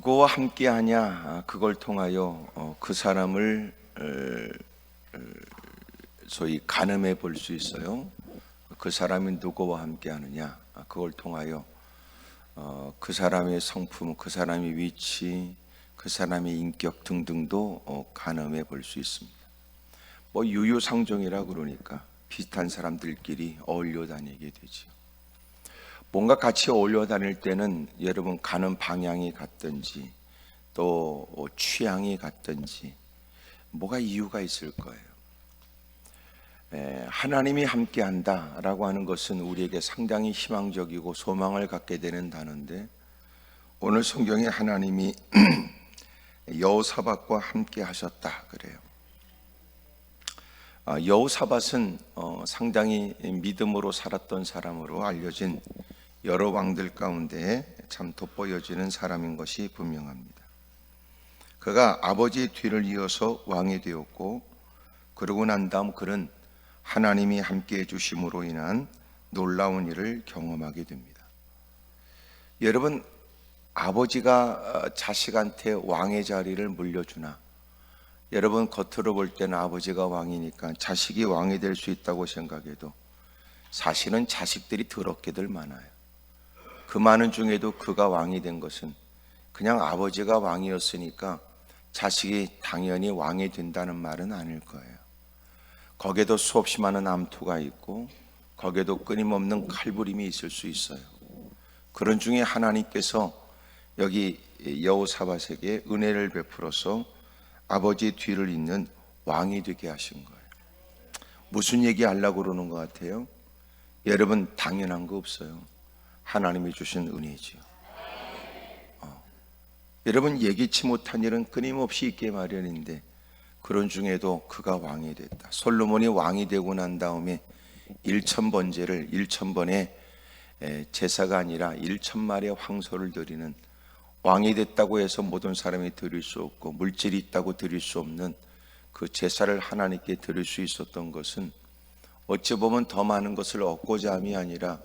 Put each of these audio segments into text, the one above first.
누구와 함께하냐, 그걸 통하여 그 사람을 소위 가늠해 볼 수 있어요. 그 사람이 누구와 함께하느냐, 그걸 통하여 그 사람의 성품, 그 사람의 위치, 그 사람의 인격 등등도 가늠해 볼 수 있습니다. 뭐 유유상종이라 그러니까 비슷한 사람들끼리 어울려 다니게 되죠. 뭔가 같이 어울려 다닐 때는 여러분 가는 방향이 같든지 또 취향이 같든지 뭐가 이유가 있을 거예요. 하나님이 함께한다라고 하는 것은 우리에게 상당히 희망적이고 소망을 갖게 되는 단어인데, 오늘 성경에 하나님이 여호사밧과 함께 하셨다 그래요. 여호사밧은 상당히 믿음으로 살았던 사람으로 알려진 여러 왕들 가운데 참 돋보여지는 사람인 것이 분명합니다. 그가 아버지의 뒤를 이어서 왕이 되었고, 그러고 난 다음 그는 하나님이 함께해 주심으로 인한 놀라운 일을 경험하게 됩니다. 여러분, 아버지가 자식한테 왕의 자리를 물려주나, 여러분 겉으로 볼 때는 아버지가 왕이니까 자식이 왕이 될 수 있다고 생각해도 사실은 자식들이 더럽게들 많아요. 그 많은 중에도 그가 왕이 된 것은 그냥 아버지가 왕이었으니까 자식이 당연히 왕이 된다는 말은 아닐 거예요. 거기에도 수없이 많은 암투가 있고 거기에도 끊임없는 칼부림이 있을 수 있어요. 그런 중에 하나님께서 여기 여호사밧에게 은혜를 베풀어서 아버지의 뒤를 잇는 왕이 되게 하신 거예요. 무슨 얘기 하려고 그러는 것 같아요? 여러분, 당연한 거 없어요. 하나님이 주신 은혜지요. 여러분, 예기치 못한 일은 끊임없이 있게 마련인데 그런 중에도 그가 왕이 됐다. 솔로몬이 왕이 되고 난 다음에 1000번제를 1000번의 제사가 아니라 1000마리의 황소를 드리는, 왕이 됐다고 해서 모든 사람이 드릴 수 없고 물질이 있다고 드릴 수 없는 그 제사를 하나님께 드릴 수 있었던 것은 어찌 보면 더 많은 것을 얻고자 함이 아니라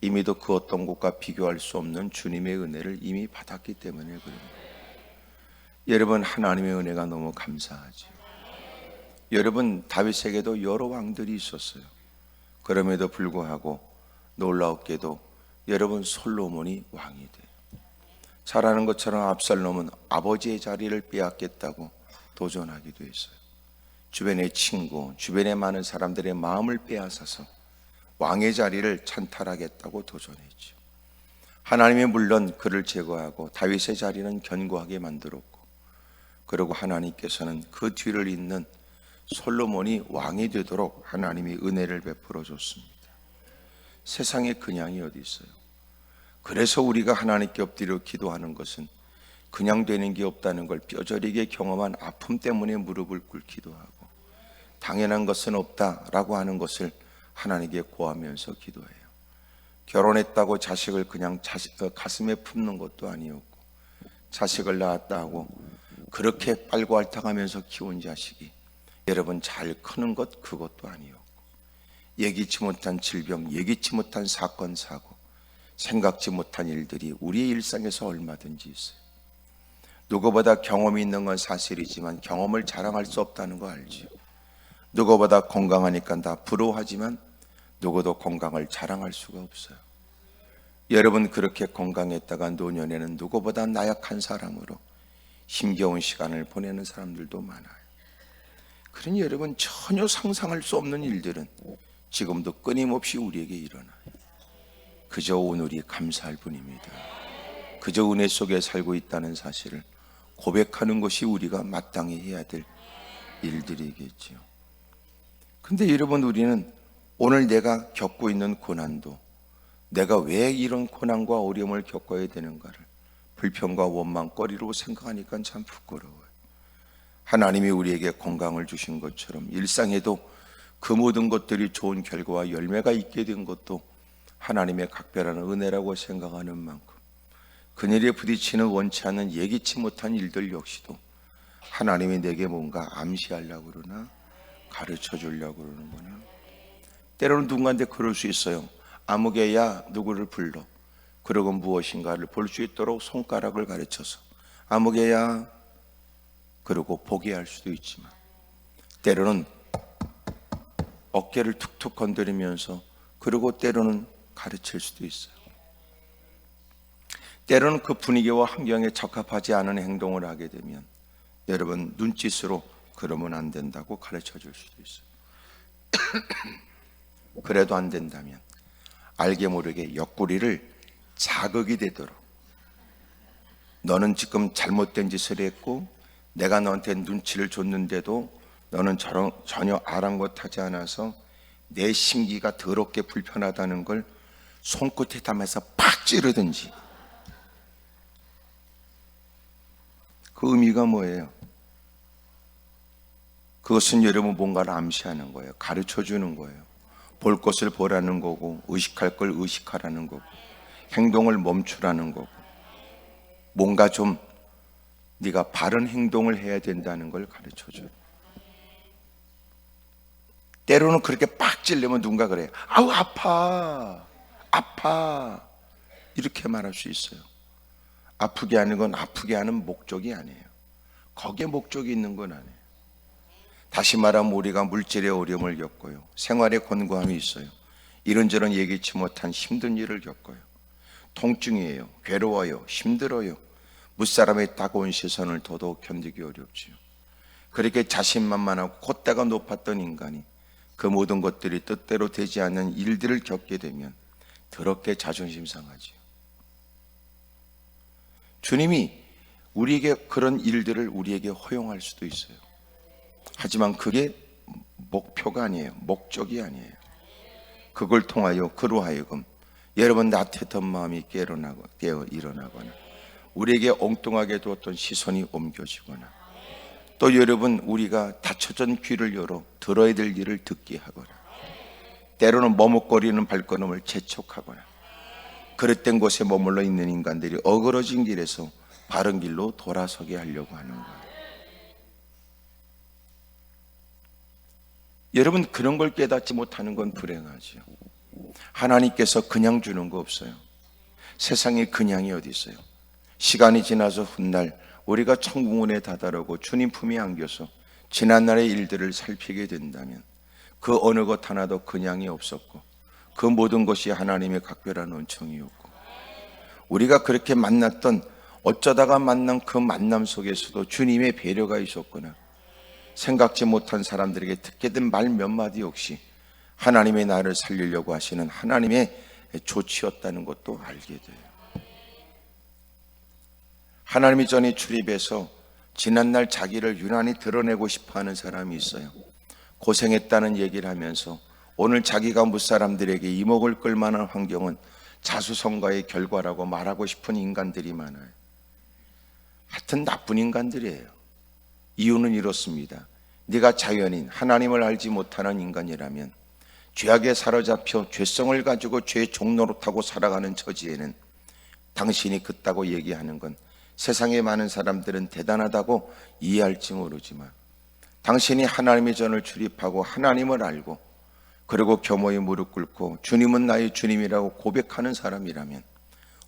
이미도 그 어떤 것과 비교할 수 없는 주님의 은혜를 이미 받았기 때문에 그럽니다. 여러분, 하나님의 은혜가 너무 감사하죠. 여러분, 다윗에게도 여러 왕들이 있었어요. 그럼에도 불구하고 놀라웠게도 여러분, 솔로몬이 왕이 돼요. 잘 아는 것처럼 압살롬은 아버지의 자리를 빼앗겠다고 도전하기도 했어요. 주변의 친구, 주변의 많은 사람들의 마음을 빼앗아서 왕의 자리를 찬탈하겠다고 도전했죠. 하나님이 물론 그를 제거하고 다윗의 자리는 견고하게 만들었고, 그리고 하나님께서는 그 뒤를 잇는 솔로몬이 왕이 되도록 하나님이 은혜를 베풀어 줬습니다. 세상에 그냥이 어디 있어요? 그래서 우리가 하나님께 엎드려 기도하는 것은 그냥 되는 게 없다는 걸 뼈저리게 경험한 아픔 때문에 무릎을 꿇기도 하고, 당연한 것은 없다라고 하는 것을 하나님께 고하면서 기도해요. 결혼했다고 자식을 그냥 가슴에 품는 것도 아니었고, 자식을 낳았다 하고 그렇게 빨고 앓다가면서 키운 자식이 여러분 잘 크는 것, 그것도 아니었고, 예기치 못한 질병, 예기치 못한 사건, 사고, 생각지 못한 일들이 우리의 일상에서 얼마든지 있어요. 누구보다 경험이 있는 건 사실이지만 경험을 자랑할 수 없다는 거 알죠. 누구보다 건강하니까 다 부러워하지만 누구도 건강을 자랑할 수가 없어요. 여러분, 그렇게 건강했다가 노년에는 누구보다 나약한 사람으로 힘겨운 시간을 보내는 사람들도 많아요. 그러니 여러분, 전혀 상상할 수 없는 일들은 지금도 끊임없이 우리에게 일어나요. 그저 오늘이 감사할 뿐입니다. 그저 은혜 속에 살고 있다는 사실을 고백하는 것이 우리가 마땅히 해야 될 일들이겠죠. 근데 여러분, 우리는 오늘 내가 겪고 있는 고난도, 내가 왜 이런 고난과 어려움을 겪어야 되는가를 불평과 원망거리로 생각하니까 참 부끄러워요. 하나님이 우리에게 건강을 주신 것처럼 일상에도 그 모든 것들이 좋은 결과와 열매가 있게 된 것도 하나님의 각별한 은혜라고 생각하는 만큼, 그늘에 부딪히는 원치 않는 예기치 못한 일들 역시도 하나님이 내게 뭔가 암시하려고 그러나 가르쳐 주려고 그러는구나. 때로는 누군가한테 그럴 수 있어요. 아무개야 누구를 불러, 그러고 무엇인가를 볼 수 있도록 손가락을 가르쳐서 아무개야 그러고 포기할 수도 있지만, 때로는 어깨를 툭툭 건드리면서, 그리고 때로는 가르칠 수도 있어요. 때로는 그 분위기와 환경에 적합하지 않은 행동을 하게 되면 여러분 눈짓으로 그러면 안 된다고 가르쳐 줄 수도 있어요. 그래도 안 된다면 알게 모르게 옆구리를 자극이 되도록, 너는 지금 잘못된 짓을 했고 내가 너한테 눈치를 줬는데도 너는 전혀 아랑곳하지 않아서 내 심기가 더럽게 불편하다는 걸 손끝에 담아서 팍 찌르든지. 그 의미가 뭐예요? 그것은 여러분 뭔가를 암시하는 거예요. 가르쳐 주는 거예요. 볼 것을 보라는 거고, 의식할 걸 의식하라는 거고, 행동을 멈추라는 거고, 뭔가 좀 네가 바른 행동을 해야 된다는 걸 가르쳐 줘요. 때로는 그렇게 빡 찔리면 누군가 그래요. 아우 아파, 아파, 이렇게 말할 수 있어요. 아프게 하는 건 아프게 하는 목적이 아니에요. 거기에 목적이 있는 건 아니에요. 다시 말하면 우리가 물질의 어려움을 겪고요, 생활의 권고함이 있어요, 이런저런 예기치 못한 힘든 일을 겪어요, 통증이에요, 괴로워요, 힘들어요, 무사람의 따가운 시선을 더더욱 견디기 어렵지요. 그렇게 자신만만하고 콧대가 높았던 인간이 그 모든 것들이 뜻대로 되지 않는 일들을 겪게 되면 더럽게 자존심 상하지요. 주님이 우리에게 그런 일들을 우리에게 허용할 수도 있어요. 하지만 그게 목표가 아니에요. 목적이 아니에요. 그걸 통하여 그로 하여금 여러분 나태했던 마음이 깨어 일어나거나, 우리에게 엉뚱하게 두었던 시선이 옮겨지거나, 또 여러분 우리가 닫혀진 귀를 열어 들어야 될 일을 듣게 하거나, 때로는 머뭇거리는 발걸음을 재촉하거나, 그릇된 곳에 머물러 있는 인간들이 어그러진 길에서 바른 길로 돌아서게 하려고 하는 거예요. 여러분 그런 걸 깨닫지 못하는 건 불행하지요. 하나님께서 그냥 주는 거 없어요. 세상에 그냥이 어디 있어요. 시간이 지나서 훗날 우리가 천국문에 다다르고 주님 품에 안겨서 지난날의 일들을 살피게 된다면 그 어느 것 하나도 그냥이 없었고, 그 모든 것이 하나님의 각별한 은총이었고, 우리가 그렇게 만났던, 어쩌다가 만난 그 만남 속에서도 주님의 배려가 있었구나, 생각지 못한 사람들에게 듣게 된 말 몇 마디 없이 하나님의 나를 살리려고 하시는 하나님의 조치였다는 것도 알게 돼요. 하나님이 전에 출입해서 지난날 자기를 유난히 드러내고 싶어하는 사람이 있어요. 고생했다는 얘기를 하면서 오늘 자기가 무사람들에게 이목을 끌만한 환경은 자수성가의 결과라고 말하고 싶은 인간들이 많아요. 하여튼 나쁜 인간들이에요. 이유는 이렇습니다. 네가 자연인 하나님을 알지 못하는 인간이라면, 죄악에 사로잡혀 죄성을 가지고 죄의 종노릇하고 살아가는 처지에는 당신이 그따고 얘기하는 건 세상의 많은 사람들은 대단하다고 이해할지 모르지만, 당신이 하나님의 전을 출입하고 하나님을 알고 그리고 겸허히 무릎 꿇고 주님은 나의 주님이라고 고백하는 사람이라면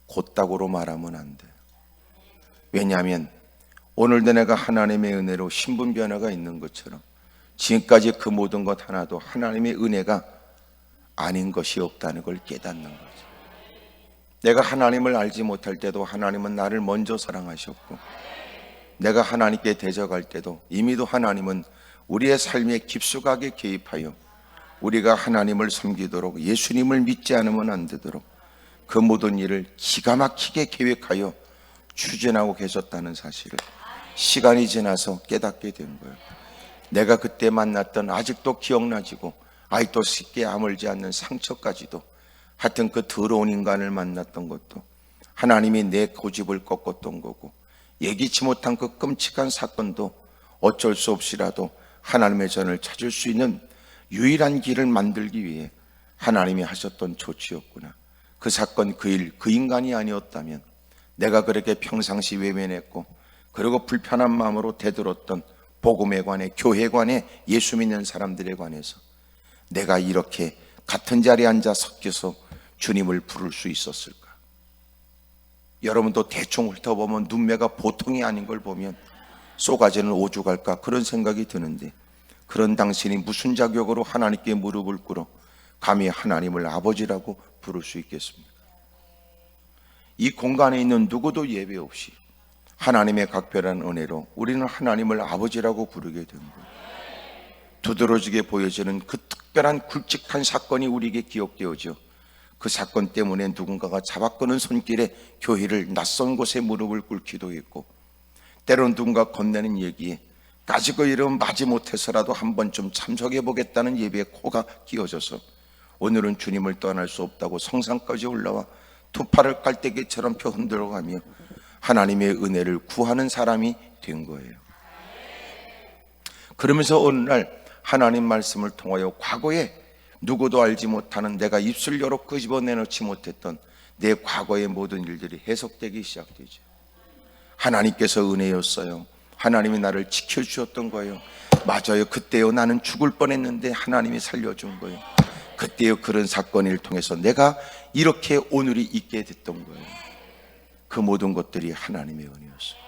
곧다구로 말하면 안 돼요. 왜냐하면 오늘도 내가 하나님의 은혜로 신분 변화가 있는 것처럼 지금까지 그 모든 것 하나도 하나님의 은혜가 아닌 것이 없다는 걸 깨닫는 거죠. 내가 하나님을 알지 못할 때도 하나님은 나를 먼저 사랑하셨고, 내가 하나님께 대적할 때도 이미도 하나님은 우리의 삶에 깊숙하게 개입하여 우리가 하나님을 섬기도록, 예수님을 믿지 않으면 안 되도록 그 모든 일을 기가 막히게 계획하여 추진하고 계셨다는 사실을 시간이 지나서 깨닫게 된 거예요. 내가 그때 만났던, 아직도 기억나지고 아직도 쉽게 아물지 않는 상처까지도, 하여튼 그 더러운 인간을 만났던 것도 하나님이 내 고집을 꺾었던 거고, 예기치 못한 그 끔찍한 사건도 어쩔 수 없이라도 하나님의 전을 찾을 수 있는 유일한 길을 만들기 위해 하나님이 하셨던 조치였구나. 그 사건, 그 일, 그 인간이 아니었다면 내가 그렇게 평상시 외면했고 그리고 불편한 마음으로 대들었던 복음에 관해, 교회 관해, 예수 믿는 사람들에 관해서 내가 이렇게 같은 자리에 앉아 섞여서 주님을 부를 수 있었을까? 여러분도 대충 훑어보면 눈매가 보통이 아닌 걸 보면 쏘가지는 오죽할까 그런 생각이 드는데, 그런 당신이 무슨 자격으로 하나님께 무릎을 꿇어 감히 하나님을 아버지라고 부를 수 있겠습니까? 이 공간에 있는 누구도 예외 없이 하나님의 각별한 은혜로 우리는 하나님을 아버지라고 부르게 된 거예요. 두드러지게 보여지는 그 특별한 굵직한 사건이 우리에게 기억되어져 그 사건 때문에 누군가가 잡아끄는 손길에 교회를 낯선 곳에 무릎을 꿇기도 했고, 때론 누군가 건네는 얘기에 가지고 이름 마지 못해서라도 한 번쯤 참석해 보겠다는 예배에 코가 끼어져서 오늘은 주님을 떠날 수 없다고 성산까지 올라와 두 팔을 깔때기처럼 펴 흔들어가며 하나님의 은혜를 구하는 사람이 된 거예요. 그러면서 어느 날 하나님 말씀을 통하여 과거에 누구도 알지 못하는, 내가 입술 열어 끄집어내놓지 못했던 내 과거의 모든 일들이 해석되기 시작되죠. 하나님께서 은혜였어요. 하나님이 나를 지켜주셨던 거예요. 맞아요. 그때요 나는 죽을 뻔했는데 하나님이 살려준 거예요. 그때요 그런 사건을 통해서 내가 이렇게 오늘이 있게 됐던 거예요. 그 모든 것들이 하나님의 은혜였어요.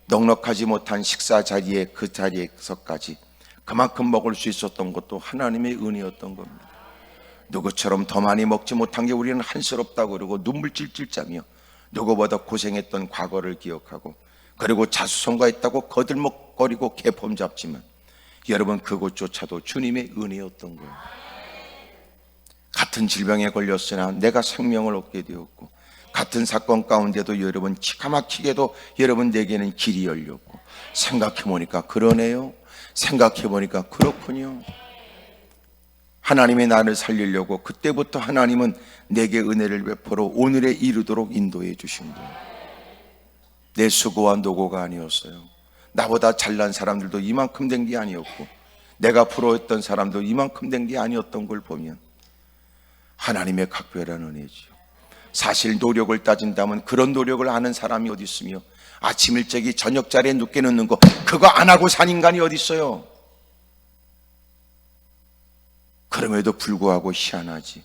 넉넉하지 못한 식사 자리에 그 자리에서까지 그만큼 먹을 수 있었던 것도 하나님의 은혜였던 겁니다. 누구처럼 더 많이 먹지 못한 게 우리는 한스럽다고 그러고 눈물 찔찔 짜며 누구보다 고생했던 과거를 기억하고, 그리고 자수성가했다고 거들먹거리고 개폼 잡지만 여러분 그것조차도 주님의 은혜였던 거예요. 같은 질병에 걸렸으나 내가 생명을 얻게 되었고, 같은 사건 가운데도 여러분 기가 막히게도 여러분 내게는 길이 열렸고, 생각해보니까 그러네요. 생각해보니까 그렇군요. 하나님이 나를 살리려고 그때부터 하나님은 내게 은혜를 베풀어 오늘에 이르도록 인도해 주신 거예요. 내 수고와 노고가 아니었어요. 나보다 잘난 사람들도 이만큼 된 게 아니었고, 내가 부러웠던 사람도 이만큼 된 게 아니었던 걸 보면 하나님의 각별한 은혜지요. 사실 노력을 따진다면 그런 노력을 하는 사람이 어디 있으며, 아침 일찍이 저녁 자리에 눕게 넣는 거 그거 안 하고 산 인간이 어디 있어요? 그럼에도 불구하고 희한하지,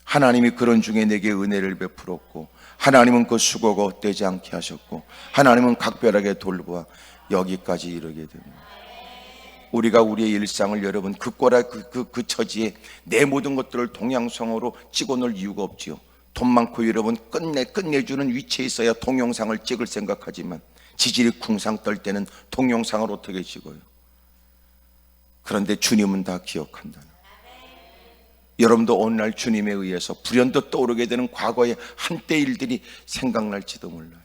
하나님이 그런 중에 내게 은혜를 베풀었고, 하나님은 그 수고가 헛되지 않게 하셨고, 하나님은 각별하게 돌보아 여기까지 이르게 됩니다. 우리가 우리의 일상을 여러분 그 처지에 내 모든 것들을 동영상으로 찍어놓을 이유가 없지요. 돈 많고 여러분 끝내주는 위치에 있어야 동영상을 찍을 생각하지만 지질이 쿵상 떨 때는 동영상을 어떻게 찍어요? 그런데 주님은 다 기억한다는, 여러분도 어느 날 주님에 의해서 불현듯 떠오르게 되는 과거의 한때 일들이 생각날지도 몰라요.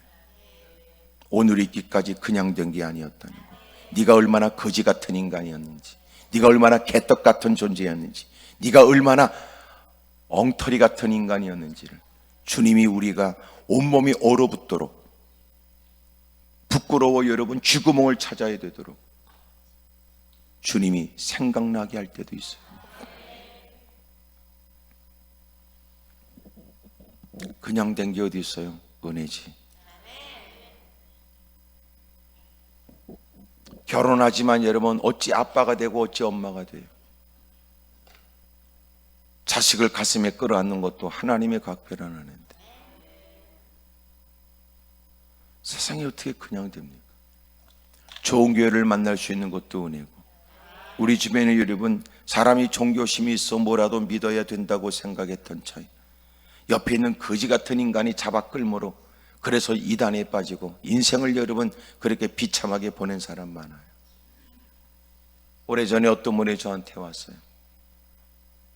오늘 있기까지 그냥 된 게 아니었다는 거, 네가 얼마나 거지 같은 인간이었는지, 네가 얼마나 개떡 같은 존재였는지, 네가 얼마나 엉터리 같은 인간이었는지를 주님이 우리가 온몸이 얼어붙도록, 부끄러워 여러분 쥐구멍을 찾아야 되도록 주님이 생각나게 할 때도 있어요. 그냥 된 게 어디 있어요? 은혜지. 결혼하지만 여러분 어찌 아빠가 되고 어찌 엄마가 돼요? 자식을 가슴에 끌어안는 것도 하나님의 각별한 은혜인데 세상에 어떻게 그냥 됩니까? 좋은 교회를 만날 수 있는 것도 은혜고, 우리 주변에 여러분 사람이 종교심이 있어 뭐라도 믿어야 된다고 생각했던 차이, 옆에 있는 거지 같은 인간이 잡아 끌므로 그래서 이단에 빠지고 인생을 여러분 그렇게 비참하게 보낸 사람 많아요. 오래전에 어떤 분이 저한테 왔어요.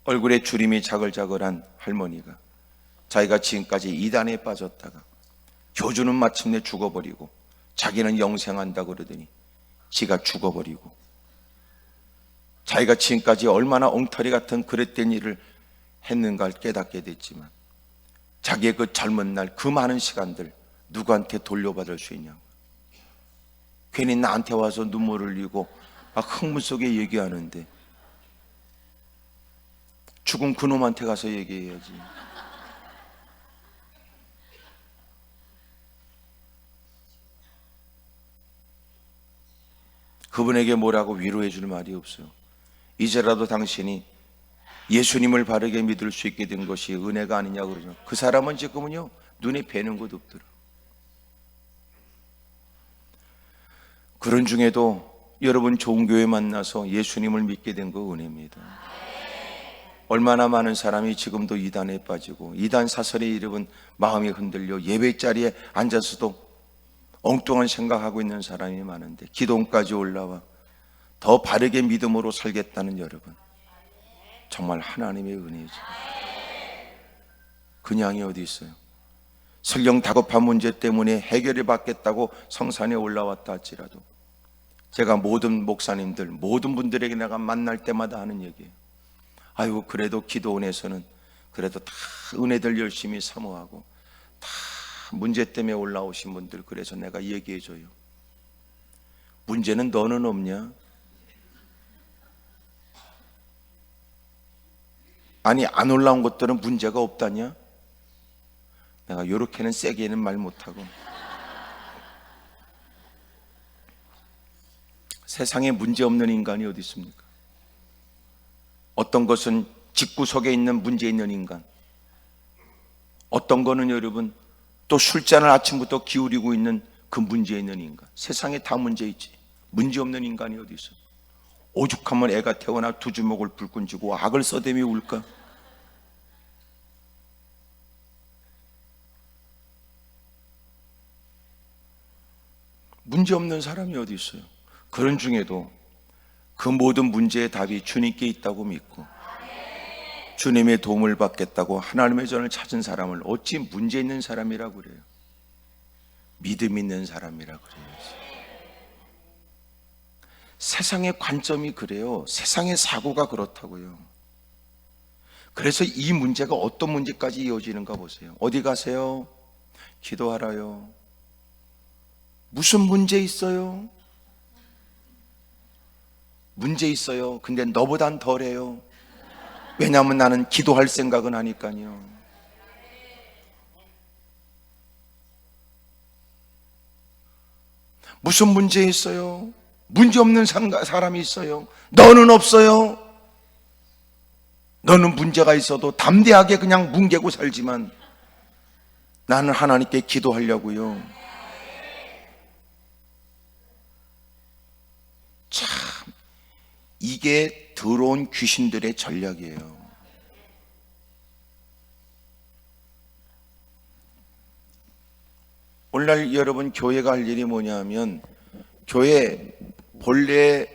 얼굴에 주름이 자글자글한 할머니가 자기가 지금까지 이단에 빠졌다가 교주는 마침내 죽어버리고 자기는 영생한다 그러더니 지가 죽어버리고, 자기가 지금까지 얼마나 엉터리 같은 그릇된 일을 했는가를 깨닫게 됐지만 자기의 그 젊은 날 그 많은 시간들 누구한테 돌려받을 수 있냐고, 괜히 나한테 와서 눈물을 흘리고 막 흥분 속에 얘기하는데 죽은 그놈한테 가서 얘기해야지. 그분에게 뭐라고 위로해 줄 말이 없어요. 이제라도 당신이 예수님을 바르게 믿을 수 있게 된 것이 은혜가 아니냐고 그러죠. 그 사람은 지금은요 눈에 뵈는 것 없더라. 그런 중에도 여러분 좋은 교회 만나서 예수님을 믿게 된 거 은혜입니다. 얼마나 많은 사람이 지금도 이단에 빠지고 이단 사설에 이르면 마음이 흔들려 예배 자리에 앉아서도 엉뚱한 생각하고 있는 사람이 많은데 기도원까지 올라와 더 바르게 믿음으로 살겠다는 여러분, 정말 하나님의 은혜죠. 그냥이 어디 있어요? 설령 다급한 문제 때문에 해결을 받겠다고 성산에 올라왔다 할지라도 제가 모든 목사님들, 모든 분들에게 내가 만날 때마다 하는 얘기예요. 아이고, 그래도 기도원에서는 그래도 다 은혜들 열심히 사모하고 다 문제 때문에 올라오신 분들, 그래서 내가 얘기해줘요. 문제는 너는 없냐? 아니, 안 올라온 것들은 문제가 없다냐? 내가 요렇게는 세게는 말 못하고, 세상에 문제 없는 인간이 어디 있습니까? 어떤 것은 집구석에 있는 문제 있는 인간, 어떤 거는 여러분 또 술잔을 아침부터 기울이고 있는 그 문제 있는 인간. 세상에 다 문제 있지. 문제 없는 인간이 어디 있어? 오죽하면 애가 태어나 두 주먹을 불끈 쥐고 악을 써대며 울까? 문제 없는 사람이 어디 있어요? 그런 중에도 그 모든 문제의 답이 주님께 있다고 믿고 주님의 도움을 받겠다고 하나님의 전을 찾은 사람을 어찌 문제 있는 사람이라고 그래요? 믿음 있는 사람이라고 그래야지. 세상의 관점이 그래요. 세상의 사고가 그렇다고요. 그래서 이 문제가 어떤 문제까지 이어지는가 보세요. 어디 가세요? 기도하라요. 무슨 문제 있어요? 문제 있어요. 근데 너보단 덜해요. 왜냐하면 나는 기도할 생각은 하니까요. 무슨 문제 있어요? 문제 없는 사람이 있어요. 너는 없어요. 너는 문제가 있어도 담대하게 그냥 뭉개고 살지만 나는 하나님께 기도하려고요. 참, 이게 더러운 귀신들의 전략이에요. 오늘날 여러분 교회가 할 일이 뭐냐면, 교회 본래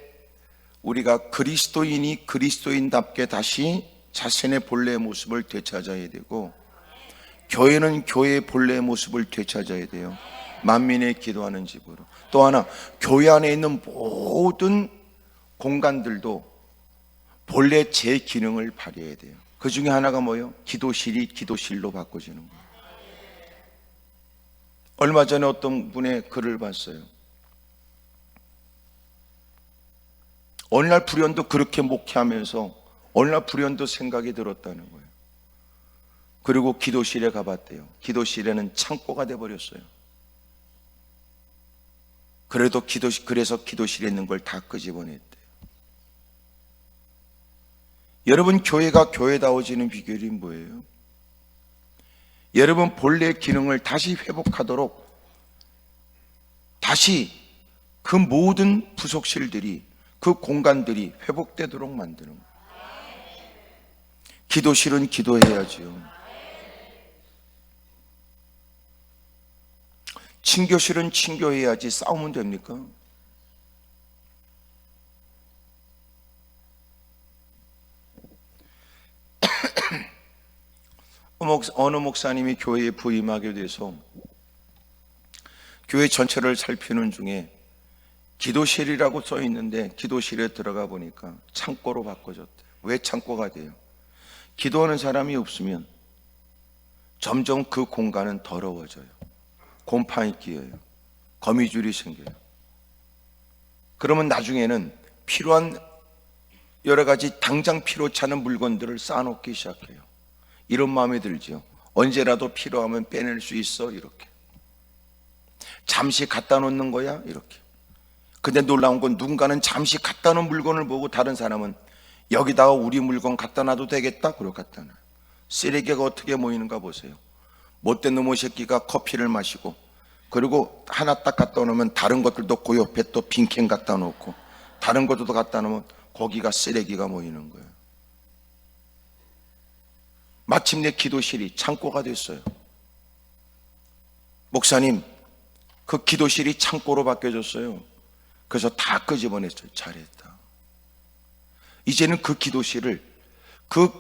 우리가 그리스도인이 그리스도인답게 다시 자신의 본래의 모습을 되찾아야 되고, 교회는 교회의 본래의 모습을 되찾아야 돼요. 만민의 기도하는 집으로. 또 하나, 교회 안에 있는 모든 공간들도 본래 제 기능을 발휘해야 돼요. 그 중에 하나가 뭐예요? 기도실이 기도실로 바꿔지는 거예요. 얼마 전에 어떤 분의 글을 봤어요. 어느 날 불현도 그렇게 목회하면서 어느 날 불현도 생각이 들었다는 거예요. 그리고 기도실에 가봤대요. 기도실에는 창고가 돼버렸어요. 그래서 기도실에 있는 걸 다 끄집어냈대요. 여러분, 교회가 교회다워지는 비결이 뭐예요? 여러분 본래 기능을 다시 회복하도록 다시 그 모든 부속실들이, 그 공간들이 회복되도록 만드는 거예요. 기도실은 기도해야지요. 친교실은 친교해야지 싸우면 됩니까? 어느 목사님이 교회에 부임하게 돼서 교회 전체를 살피는 중에 기도실이라고 써 있는데 기도실에 들어가 보니까 창고로 바꿔졌대요. 왜 창고가 돼요? 기도하는 사람이 없으면 점점 그 공간은 더러워져요. 곰팡이 끼어요. 거미줄이 생겨요. 그러면 나중에는 필요한 여러 가지 당장 필요치 않은 물건들을 쌓아놓기 시작해요. 이런 마음이 들죠. 언제라도 필요하면 빼낼 수 있어, 이렇게. 잠시 갖다 놓는 거야, 이렇게. 근데 놀라운 건 누군가는 잠시 갖다 놓은 물건을 보고 다른 사람은 여기다가 우리 물건 갖다 놔도 되겠다, 그러고 갖다 놔요. 쓰레기가 어떻게 모이는가 보세요. 못된 놈의 새끼가 커피를 마시고, 그리고 하나 딱 갖다 놓으면 다른 것들도 그 옆에 또 빈캔 갖다 놓고, 다른 것들도 갖다 놓으면 거기가 쓰레기가 모이는 거예요. 마침내 기도실이 창고가 됐어요. 목사님, 그 기도실이 창고로 바뀌어졌어요. 그래서 다 끄집어냈어요. 잘했다. 이제는 그 기도실을 그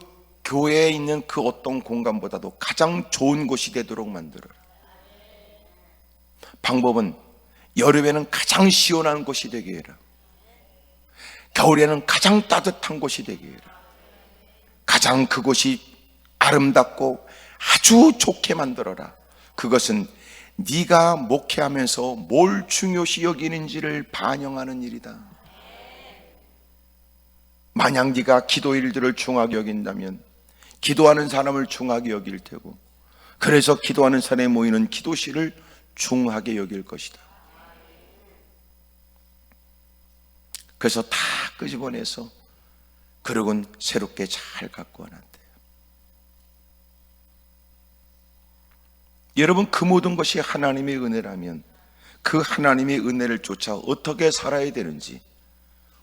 교회에 있는 그 어떤 공간보다도 가장 좋은 곳이 되도록 만들어라. 방법은 여름에는 가장 시원한 곳이 되게 해라. 겨울에는 가장 따뜻한 곳이 되게 해라. 가장 그곳이 아름답고 아주 좋게 만들어라. 그것은 네가 목회하면서 뭘 중요시 여기는지를 반영하는 일이다. 만약 네가 기도 일들을 중하게 여긴다면 기도하는 사람을 중하게 여길 테고, 그래서 기도하는 사람이 모이는 기도실을 중하게 여길 것이다. 그래서 다 끄집어내서 그러곤 새롭게 잘 갖고 와놨대요. 여러분, 그 모든 것이 하나님의 은혜라면 그 하나님의 은혜를 쫓아 어떻게 살아야 되는지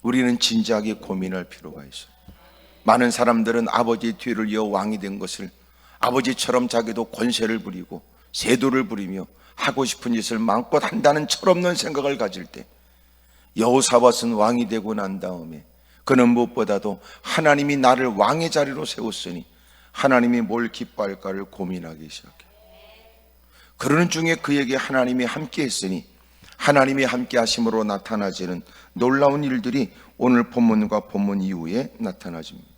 우리는 진지하게 고민할 필요가 있어요. 많은 사람들은 아버지 뒤를 이어 왕이 된 것을 아버지처럼 자기도 권세를 부리고 세도를 부리며 하고 싶은 짓을 마음껏 한다는 철없는 생각을 가질 때, 여호사밧은 왕이 되고 난 다음에 그는 무엇보다도 하나님이 나를 왕의 자리로 세웠으니 하나님이 뭘 기뻐할까를 고민하기 시작해요. 그러는 중에 그에게 하나님이 함께 했으니 하나님이 함께 하심으로 나타나지는 놀라운 일들이 오늘 본문과 본문 이후에 나타나집니다.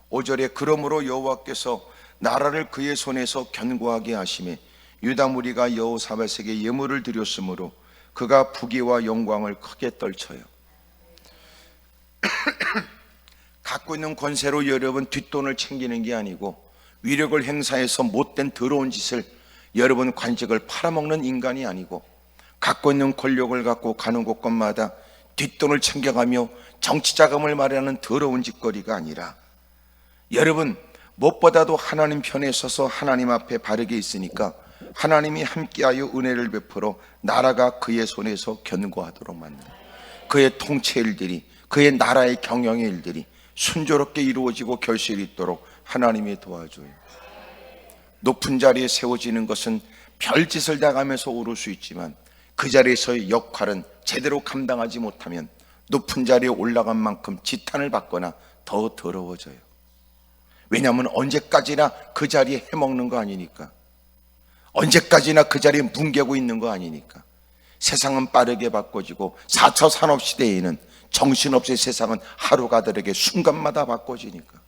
5절에 그러므로 여호와께서 나라를 그의 손에서 견고하게 하심에 유다 무리가 여호사밧에게 예물을 드렸으므로 그가 부귀와 영광을 크게 떨쳐요. 갖고 있는 권세로 여러분 뒷돈을 챙기는 게 아니고 위력을 행사해서 못된 더러운 짓을, 여러분 관직을 팔아먹는 인간이 아니고 갖고 있는 권력을 갖고 가는 곳곳마다 뒷돈을 챙겨가며 정치 자금을 마련하는 더러운 짓거리가 아니라, 여러분 무엇보다도 하나님 편에 서서 하나님 앞에 바르게 있으니까 하나님이 함께하여 은혜를 베풀어 나라가 그의 손에서 견고하도록 만드는, 그의 통치 일들이, 그의 나라의 경영의 일들이 순조롭게 이루어지고 결실이 있도록 하나님이 도와줘요. 높은 자리에 세워지는 것은 별짓을 당하면서 오를 수 있지만 그 자리에서의 역할은 제대로 감당하지 못하면 높은 자리에 올라간 만큼 지탄을 받거나 더 더러워져요. 왜냐하면 언제까지나 그 자리에 해먹는 거 아니니까, 언제까지나 그 자리에 뭉개고 있는 거 아니니까. 세상은 빠르게 바꿔지고 4차 산업시대에는 정신없이 세상은 하루가 다르게 순간마다 바꿔지니까.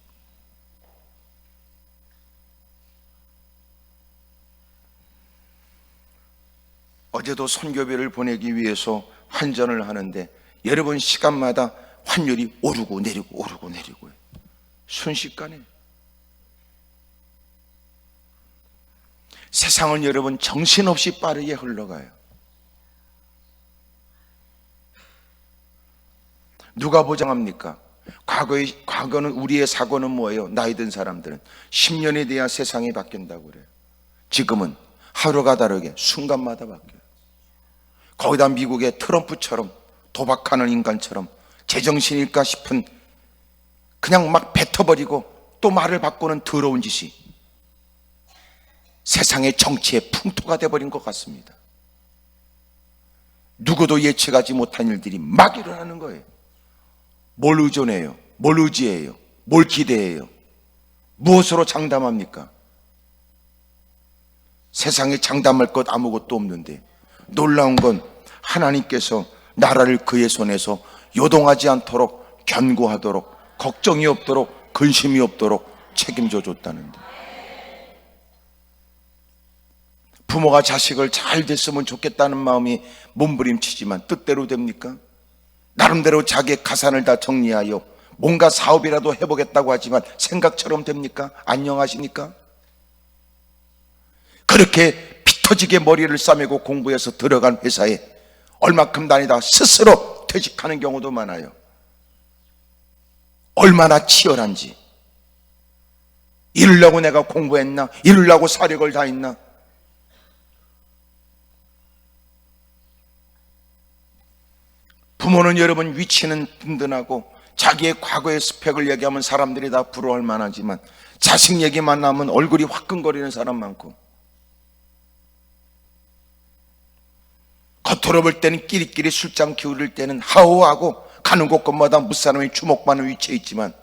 어제도 선교비를 보내기 위해서 환전을 하는데 여러분 시간마다 환율이 오르고 내리고 오르고 내리고 해요. 순식간에. 세상은 여러분 정신없이 빠르게 흘러가요. 누가 보장합니까? 과거는 우리의 사고는 뭐예요? 나이 든 사람들은 10년이 돼야 세상이 바뀐다고 그래요. 지금은 하루가 다르게 순간마다 바뀌어요. 거기다 미국의 트럼프처럼 도박하는 인간처럼 제정신일까 싶은, 그냥 막 뱉어버리고 또 말을 바꾸는 더러운 짓이 세상의 정치의 풍토가 되어버린 것 같습니다. 누구도 예측하지 못한 일들이 막 일어나는 거예요. 뭘 의존해요? 뭘 의지해요? 뭘 기대해요? 무엇으로 장담합니까? 세상에 장담할 것 아무것도 없는데, 놀라운 건 하나님께서 나라를 그의 손에서 요동하지 않도록 견고하도록, 걱정이 없도록, 근심이 없도록 책임져 줬다는데, 부모가 자식을 잘 됐으면 좋겠다는 마음이 몸부림치지만 뜻대로 됩니까? 나름대로 자기의 가산을 다 정리하여 뭔가 사업이라도 해보겠다고 하지만 생각처럼 됩니까? 안녕하십니까? 그렇게 피 터지게 머리를 싸매고 공부해서 들어간 회사에 얼마큼 다니다 스스로 퇴직하는 경우도 많아요. 얼마나 치열한지. 이루려고 내가 공부했나? 이루려고 사력을 다했나? 부모는 여러분 위치는 든든하고 자기의 과거의 스펙을 얘기하면 사람들이 다 부러워할 만하지만 자식 얘기만 하면 얼굴이 화끈거리는 사람 많고, 겉으로 볼 때는 끼리끼리 술장 기울일 때는 하호하고 가는 곳곳마다 무사람이 주목받는 위치에 있지만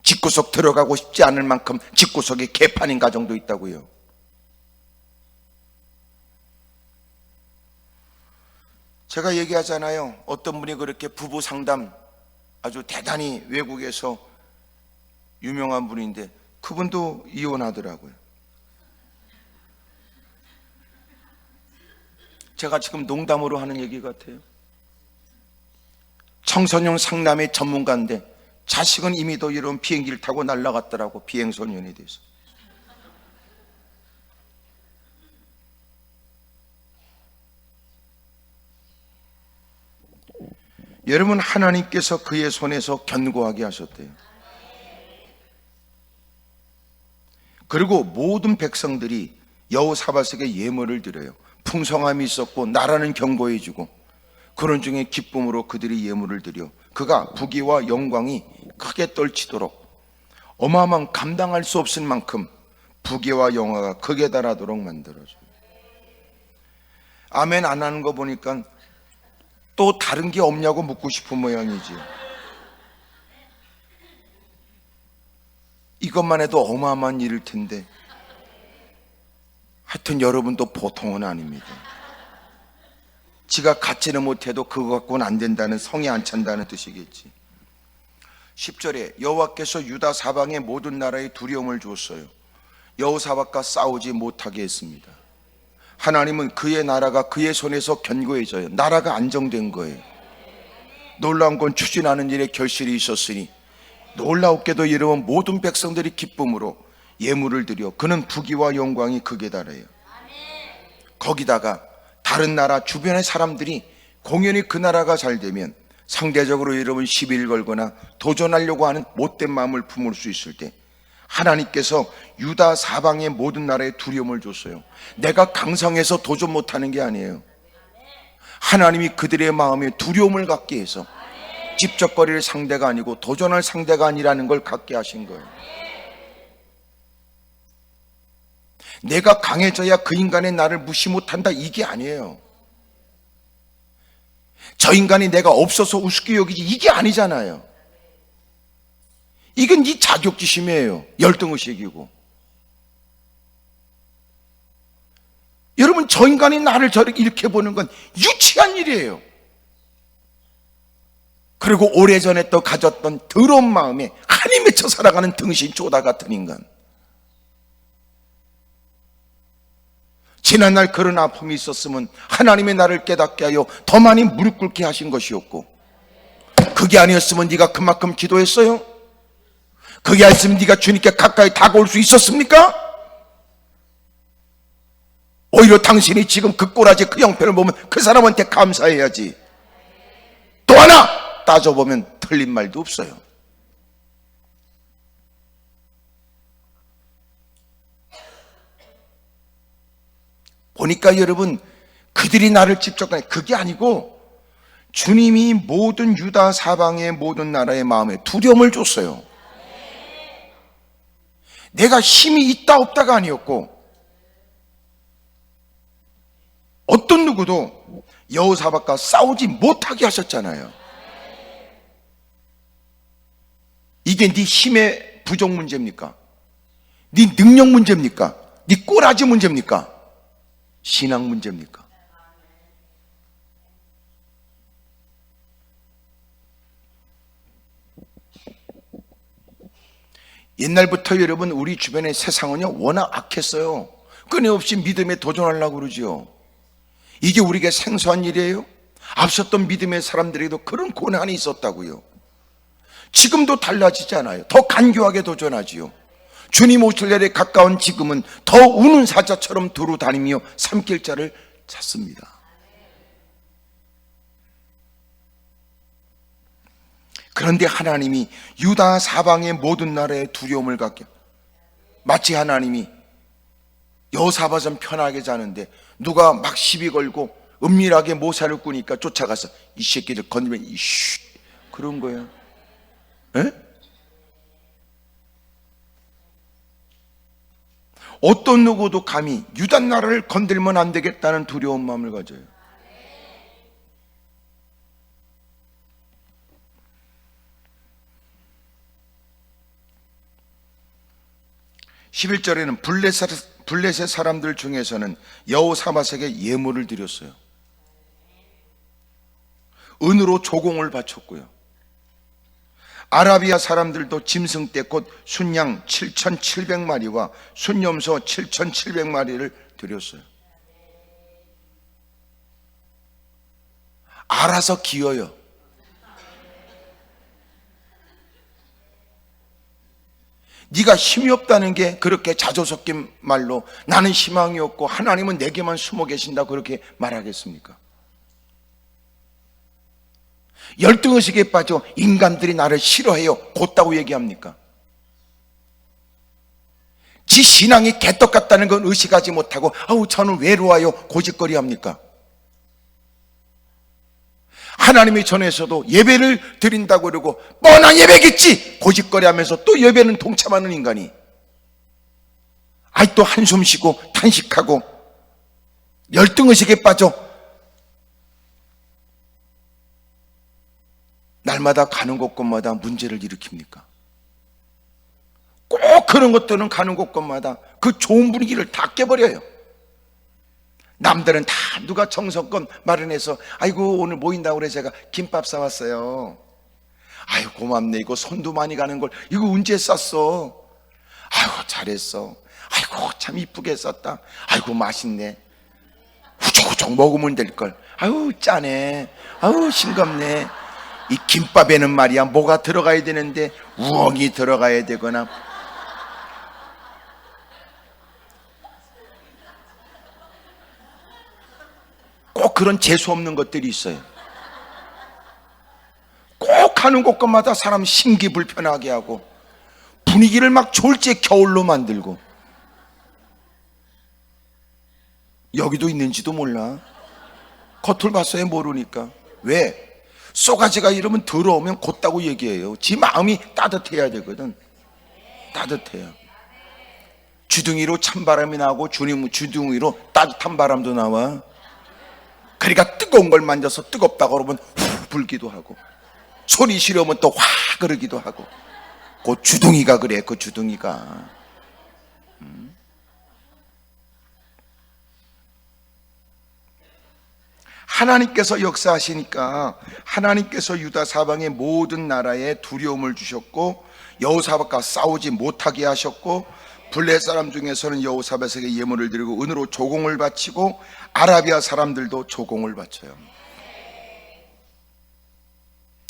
집구석 들어가고 싶지 않을 만큼 집구석이 개판인 가정도 있다고요. 제가 얘기하잖아요. 어떤 분이 그렇게 부부 상담 아주 대단히 외국에서 유명한 분인데 그분도 이혼하더라고요. 제가 지금 농담으로 하는 얘기 같아요. 청소년 상담의 전문가인데 자식은 이미 도 이런 비행기를 타고 날아갔더라고, 비행소년이 돼서. 여러분, 하나님께서 그의 손에서 견고하게 하셨대요. 그리고 모든 백성들이 여호사밧에게 예물을 드려요. 풍성함이 있었고 나라는 견고해지고 그런 중에 기쁨으로 그들이 예물을 드려 그가 부귀와 영광이 크게 떨치도록, 어마어마한 감당할 수 없을 만큼 부귀와 영화가 극에 달하도록 만들어줘요. 아멘 안 하는 거 보니까 또 다른 게 없냐고 묻고 싶은 모양이지요. 이것만 해도 어마어마한 일일 텐데 하여튼 여러분도 보통은 아닙니다. 지가 갖지는 못해도 그거 갖고는 안 된다는, 성이 안 찬다는 뜻이겠지. 10절에 여호와께서 유다 사방의 모든 나라에 두려움을 주었어요. 여호사밧과 싸우지 못하게 했습니다. 하나님은 그의 나라가 그의 손에서 견고해져요. 나라가 안정된 거예요. 놀라운 건 추진하는 일에 결실이 있었으니 놀라웠게도 여러분 모든 백성들이 기쁨으로 예물을 드려 그는 부귀와 영광이 극에 달해요. 거기다가 다른 나라 주변의 사람들이 공연히 그 나라가 잘 되면 상대적으로 여러분 시비를 걸거나 도전하려고 하는 못된 마음을 품을 수 있을 때 하나님께서 유다 사방의 모든 나라에 두려움을 줬어요. 내가 강성해서 도전 못하는 게 아니에요. 하나님이 그들의 마음에 두려움을 갖게 해서 찝쩍거릴 상대가 아니고 도전할 상대가 아니라는 걸 갖게 하신 거예요. 내가 강해져야 그 인간의 나를 무시 못한다, 이게 아니에요. 저 인간이 내가 없어서 우습게 여기지, 이게 아니잖아요. 이건 네 자격지심이에요. 열등의식이고. 여러분, 저 인간이 나를 저렇게 이렇게 보는 건 유치한 일이에요. 그리고 오래전에 또 가졌던 더러운 마음에 한이 맺혀 살아가는 등신 쪼다 같은 인간. 지난날 그런 아픔이 있었으면 하나님의 나를 깨닫게 하여 더 많이 무릎 꿇게 하신 것이었고, 그게 아니었으면 네가 그만큼 기도했어요? 그게 아니었으면 네가 주님께 가까이 다가올 수 있었습니까? 오히려 당신이 지금 그 꼬라지 그 형편을 보면 그 사람한테 감사해야지. 또 하나 따져보면 틀린 말도 없어요. 보니까 여러분, 그들이 나를 집적하네, 그게 아니고 주님이 모든 유다 사방의 모든 나라의 마음에 두려움을 줬어요. 내가 힘이 있다 없다가 아니었고, 어떤 누구도 여호사밧과 싸우지 못하게 하셨잖아요. 이게 네 힘의 부족 문제입니까? 네 능력 문제입니까? 네 꼬라지 문제입니까? 신앙 문제입니까? 옛날부터 여러분 우리 주변의 세상은요 워낙 악했어요. 끊임없이 믿음에 도전하려고 그러지요. 이게 우리에게 생소한 일이에요? 앞섰던 믿음의 사람들에게도 그런 고난이 있었다고요. 지금도 달라지지 않아요. 더 간교하게 도전하지요. 주님 오실 날에 가까운 지금은 더 우는 사자처럼 두루 다니며 삼킬 자를 찾습니다. 그런데 하나님이 유다 사방의 모든 나라에 두려움을 갖게, 마치 하나님이 여호사밧은 편하게 자는데 누가 막 시비 걸고 은밀하게 모사를 꾸니까 쫓아가서 이 새끼들 건드리면 이씨 그런 거예요. 에? 어떤 누구도 감히 유다 나라를 건들면 안 되겠다는 두려운 마음을 가져요. 11절에는 블레셋 사람들 중에서는 여호사밧에게 예물을 드렸어요. 은으로 조공을 바쳤고요. 아라비아 사람들도 짐승떼 곧 순양 7,700마리와 순염소 7,700마리를 드렸어요. 알아서 기어요. 네가 힘이 없다는 게 그렇게 자조 섞인 말로 나는 희망이 없고 하나님은 내게만 숨어 계신다고 그렇게 말하겠습니까? 열등의식에 빠져 인간들이 나를 싫어해요 곧다고 얘기합니까? 지 신앙이 개떡 같다는 건 의식하지 못하고 아우 저는 외로워요 고집거리 합니까? 하나님의 전에서도 예배를 드린다고 그러고 뻔한 예배겠지 고집거리 하면서 또 예배는 동참하는 인간이 또 한숨 쉬고 탄식하고 열등의식에 빠져 날마다 가는 곳곳마다 문제를 일으킵니까? 꼭 그런 것들은 가는 곳곳마다 그 좋은 분위기를 다 깨버려요. 남들은 다 누가 정성껏 마련해서 아이고 오늘 모인다고 그래 제가 김밥 사왔어요. 아유 고맙네 이거 손도 많이 가는 걸 이거 언제 쌌어? 아이고 잘했어. 아이고 참 이쁘게 썼다. 아이고 맛있네. 후적후적 먹으면 될걸. 아유 짜네. 아유 싱겁네. 이 김밥에는 말이야 뭐가 들어가야 되는데 우엉이 들어가야 되거나 꼭 그런 재수 없는 것들이 있어요. 꼭 가는 곳마다 사람 심기 불편하게 하고 분위기를 막 졸지 겨울로 만들고 여기도 있는지도 몰라. 겉을 봤어야 모르니까. 왜? 쏘가지가 이러면 더러우면 곧다고 얘기해요. 지 마음이 따뜻해야 되거든. 따뜻해요. 주둥이로 찬바람이 나고 주님 주둥이로 따뜻한 바람도 나와. 그러니까 뜨거운 걸 만져서 뜨겁다고 그러면 후 불기도 하고 손이 시려면 또 화 그러기도 하고 그 주둥이가 그래. 그 주둥이가 하나님께서 역사하시니까 하나님께서 유다 사방의 모든 나라에 두려움을 주셨고 여호사밧과 싸우지 못하게 하셨고 블레 사람 중에서는 여호사밧에게 예물을 드리고 은으로 조공을 바치고 아라비아 사람들도 조공을 바쳐요.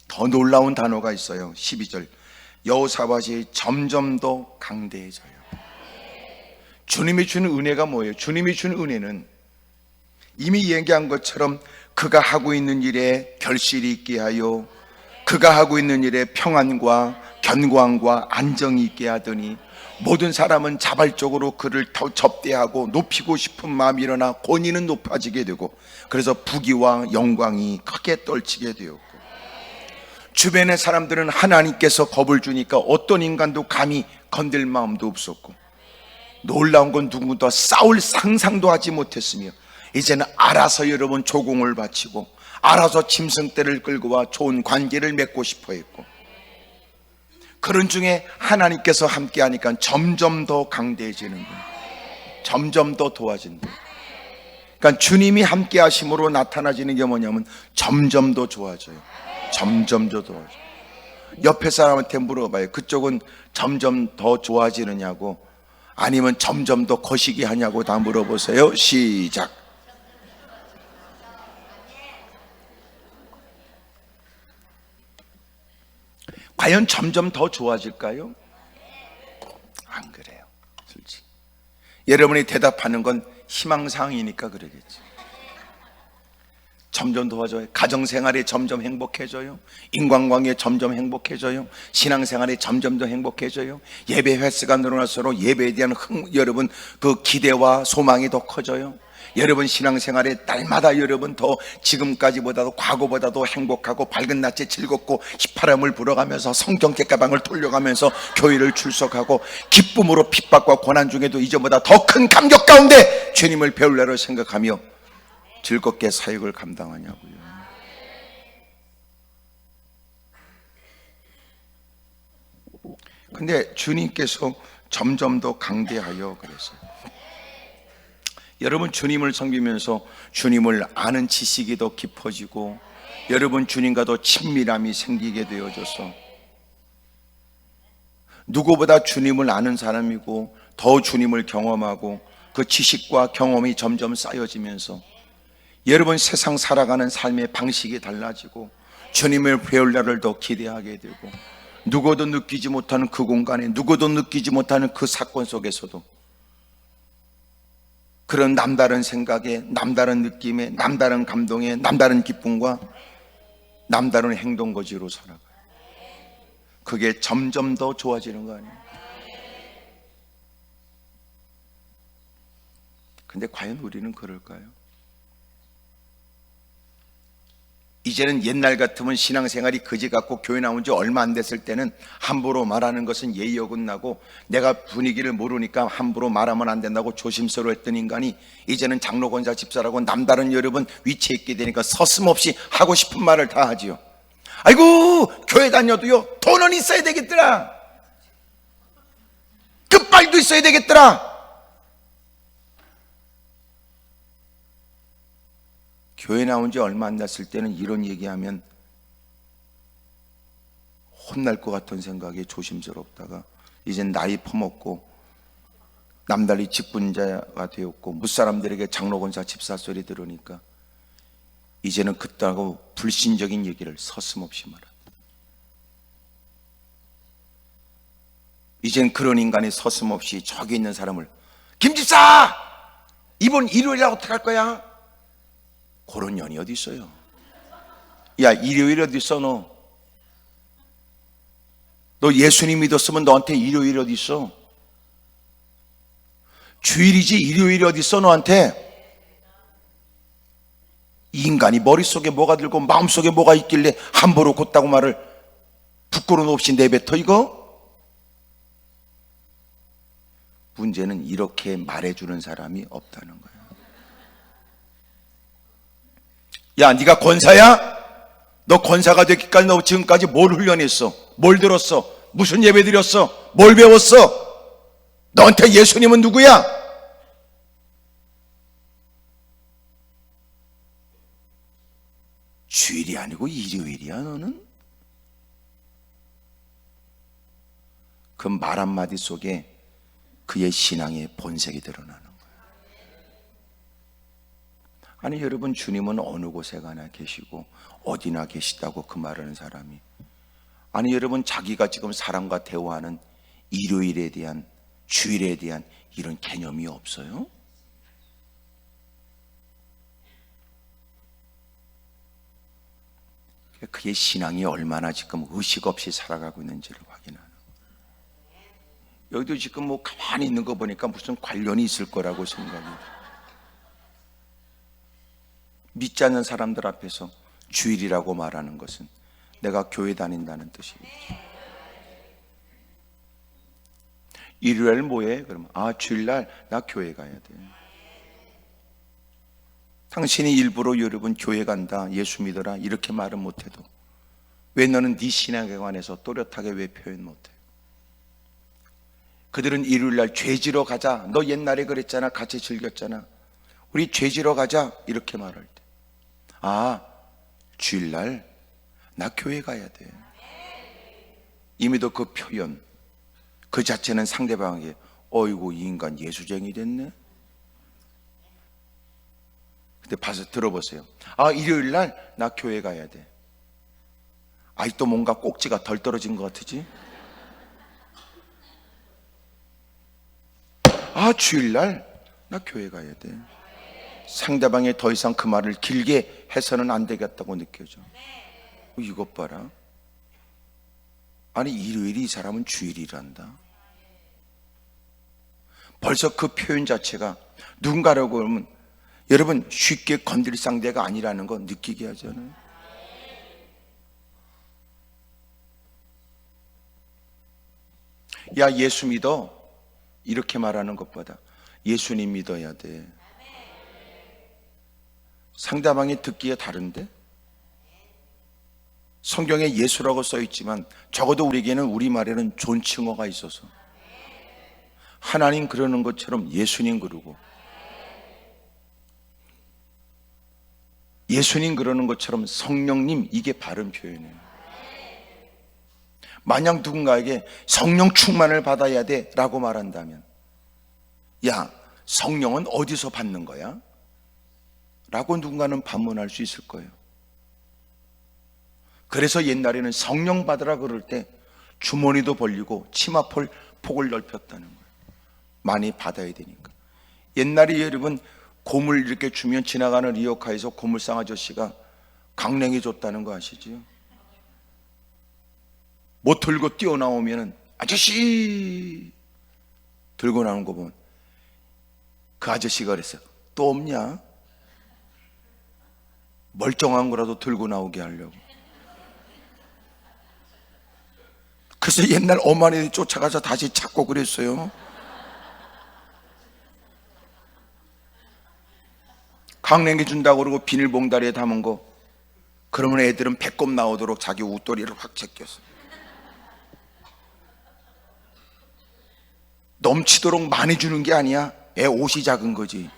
더 놀라운 단어가 있어요. 12절 여호사밧이 점점 더 강대해져요. 주님이 주는 은혜가 뭐예요? 주님이 주는 은혜는 이미 얘기한 것처럼 그가 하고 있는 일에 결실이 있게 하여 그가 하고 있는 일에 평안과 견고함과 안정이 있게 하더니 모든 사람은 자발적으로 그를 더 접대하고 높이고 싶은 마음이 일어나 권위는 높아지게 되고 그래서 부귀와 영광이 크게 떨치게 되었고 주변의 사람들은 하나님께서 겁을 주니까 어떤 인간도 감히 건들 마음도 없었고 놀라운 건 누구도 싸울 상상도 하지 못했으며 이제는 알아서 여러분 조공을 바치고 알아서 짐승떼를 끌고 와 좋은 관계를 맺고 싶어 했고 그런 중에 하나님께서 함께 하니까 점점 더 강대해지는 거예요. 점점 더 도와진다. 그러니까 주님이 함께 하심으로 나타나지는 게 뭐냐면 점점 더 좋아져요. 점점 더 좋아져요. 옆에 사람한테 물어봐요. 그쪽은 점점 더 좋아지느냐고 아니면 점점 더 거시기 하냐고 다 물어보세요. 시작. 과연 점점 더 좋아질까요? 안 그래요. 솔직히 여러분이 대답하는 건 희망사항이니까 그러겠지. 점점 도와줘요. 가정생활에 점점 행복해져요. 인간관계에 점점 행복해져요. 신앙생활에 점점 더 행복해져요. 예배 횟수가 늘어날수록 예배에 대한 여러분 그 기대와 소망이 더 커져요. 여러분 신앙생활에 날마다 여러분 더 지금까지보다도 과거보다도 행복하고 밝은 낮에 즐겁고 휘파람을 불어가면서 성경 책가방을 돌려가면서 교회를 출석하고 기쁨으로 핍박과 고난 중에도 이전보다 더 큰 감격 가운데 주님을 배울래로 생각하며 즐겁게 사역을 감당하냐고요. 근데 주님께서 점점 더 강대하여 그랬어요. 여러분 주님을 섬기면서 주님을 아는 지식이 더 깊어지고 여러분 주님과 더 친밀함이 생기게 되어져서 누구보다 주님을 아는 사람이고 더 주님을 경험하고 그 지식과 경험이 점점 쌓여지면서 여러분 세상 살아가는 삶의 방식이 달라지고 주님을 배울 날을 더 기대하게 되고 누구도 느끼지 못하는 그 공간에 누구도 느끼지 못하는 그 사건 속에서도 그런 남다른 생각에 남다른 느낌에 남다른 감동에 남다른 기쁨과 남다른 행동 거지로 살아가요. 그게 점점 더 좋아지는 거 아니에요? 근데 과연 우리는 그럴까요? 이제는 옛날 같으면 신앙생활이 그지 같고 교회 나온 지 얼마 안 됐을 때는 함부로 말하는 것은 예의 어긋나고 내가 분위기를 모르니까 함부로 말하면 안 된다고 조심스러워했던 인간이 이제는 장로 권사 집사라고 남다른 여러분 위치에 있게 되니까 서슴없이 하고 싶은 말을 다 하지요. 아이고 교회 다녀도요 돈은 있어야 되겠더라, 끝발도 있어야 되겠더라. 교회 나온 지 얼마 안 됐을 때는 이런 얘기하면 혼날 것 같은 생각에 조심스럽다가 이젠 나이 퍼먹고 남달리 직분자가 되었고 무사람들에게 장로권사 집사 소리 들으니까 이제는 그따고 불신적인 얘기를 서슴없이 말한다. 이젠 그런 인간이 서슴없이 저기 있는 사람을 김 집사 이번 일요일에 어떻게 할 거야? 그런 년이 어디 있어요? 야 일요일 어디 있어 너? 너 예수님 믿었으면 너한테 일요일 어디 있어? 주일이지 일요일이 어디 있어 너한테? 이 인간이 머릿속에 뭐가 들고 마음속에 뭐가 있길래 함부로 곧다고 말을 부끄러움 없이 내뱉어 이거? 문제는 이렇게 말해주는 사람이 없다는 거야. 야 네가 권사야? 너 권사가 되기까지 너 지금까지 뭘 훈련했어? 뭘 들었어? 무슨 예배 드렸어? 뭘 배웠어? 너한테 예수님은 누구야? 주일이 아니고 일요일이야 너는? 그 말 한마디 속에 그의 신앙의 본색이 드러나는 아니 여러분 주님은 어느 곳에 가나 계시고 어디나 계시다고 그 말하는 사람이 아니 여러분 자기가 지금 사람과 대화하는 일요일에 대한 주일에 대한 이런 개념이 없어요? 그의 신앙이 얼마나 지금 의식 없이 살아가고 있는지를 확인하는 여기도 지금 뭐 가만히 있는 거 보니까 무슨 관련이 있을 거라고 생각해요. 믿지 않는 사람들 앞에서 주일이라고 말하는 것은 내가 교회 다닌다는 뜻이겠죠. 일요일 뭐해? 그러면 주일날 나 교회 가야 돼. 당신이 일부러 여러분 교회 간다 예수 믿어라 이렇게 말은 못해도 왜 너는 네 신앙에 관해서 또렷하게 왜 표현 못해? 그들은 일요일날 죄지러 가자 너 옛날에 그랬잖아 같이 즐겼잖아 우리 죄지러 가자 이렇게 말할 때 주일날 나 교회 가야 돼. 이미도 그 표현 그 자체는 상대방에게 어이구 이 인간 예수쟁이 됐네. 근데 봐서 들어보세요. 일요일날 나 교회 가야 돼. 또 뭔가 꼭지가 덜 떨어진 것 같으지? 주일날 나 교회 가야 돼. 상대방이 더 이상 그 말을 길게 해서는 안 되겠다고 느껴져. 이것 봐라. 아니 일요일이 이 사람은 주일이란다. 벌써 그 표현 자체가 누군가라고 하면 여러분 쉽게 건드릴 상대가 아니라는 거 느끼게 하잖아요. 야 예수 믿어 이렇게 말하는 것보다 예수님 믿어야 돼. 상대방이 듣기에 다른데? 성경에 예수라고 써 있지만 적어도 우리에게는 우리말에는 존칭어가 있어서 하나님 그러는 것처럼 예수님 그러고 예수님 그러는 것처럼 성령님, 이게 바른 표현이에요. 만약 누군가에게 성령 충만을 받아야 돼 라고 말한다면 야 성령은 어디서 받는 거야? 라고 누군가는 반문할 수 있을 거예요. 그래서 옛날에는 성령 받으라 그럴 때 주머니도 벌리고 치마폴 폭을 넓혔다는 거예요. 많이 받아야 되니까. 옛날에 여러분 고물 이렇게 주면 지나가는 리어카에서 고물상 아저씨가 강냉이 줬다는 거 아시죠? 못 들고 뛰어나오면 아저씨 들고 나오는 거 보면 그 아저씨가 그랬어요. 또 없냐? 멀쩡한 거라도 들고 나오게 하려고. 그래서 옛날 어머니들이 쫓아가서 다시 찾고 그랬어요. 강냉이 준다고 그러고 비닐봉다리에 담은 거 그러면 애들은 배꼽 나오도록 자기 웃도리를 확 제꼈어. 넘치도록 많이 주는 게 아니야. 애 옷이 작은 거지.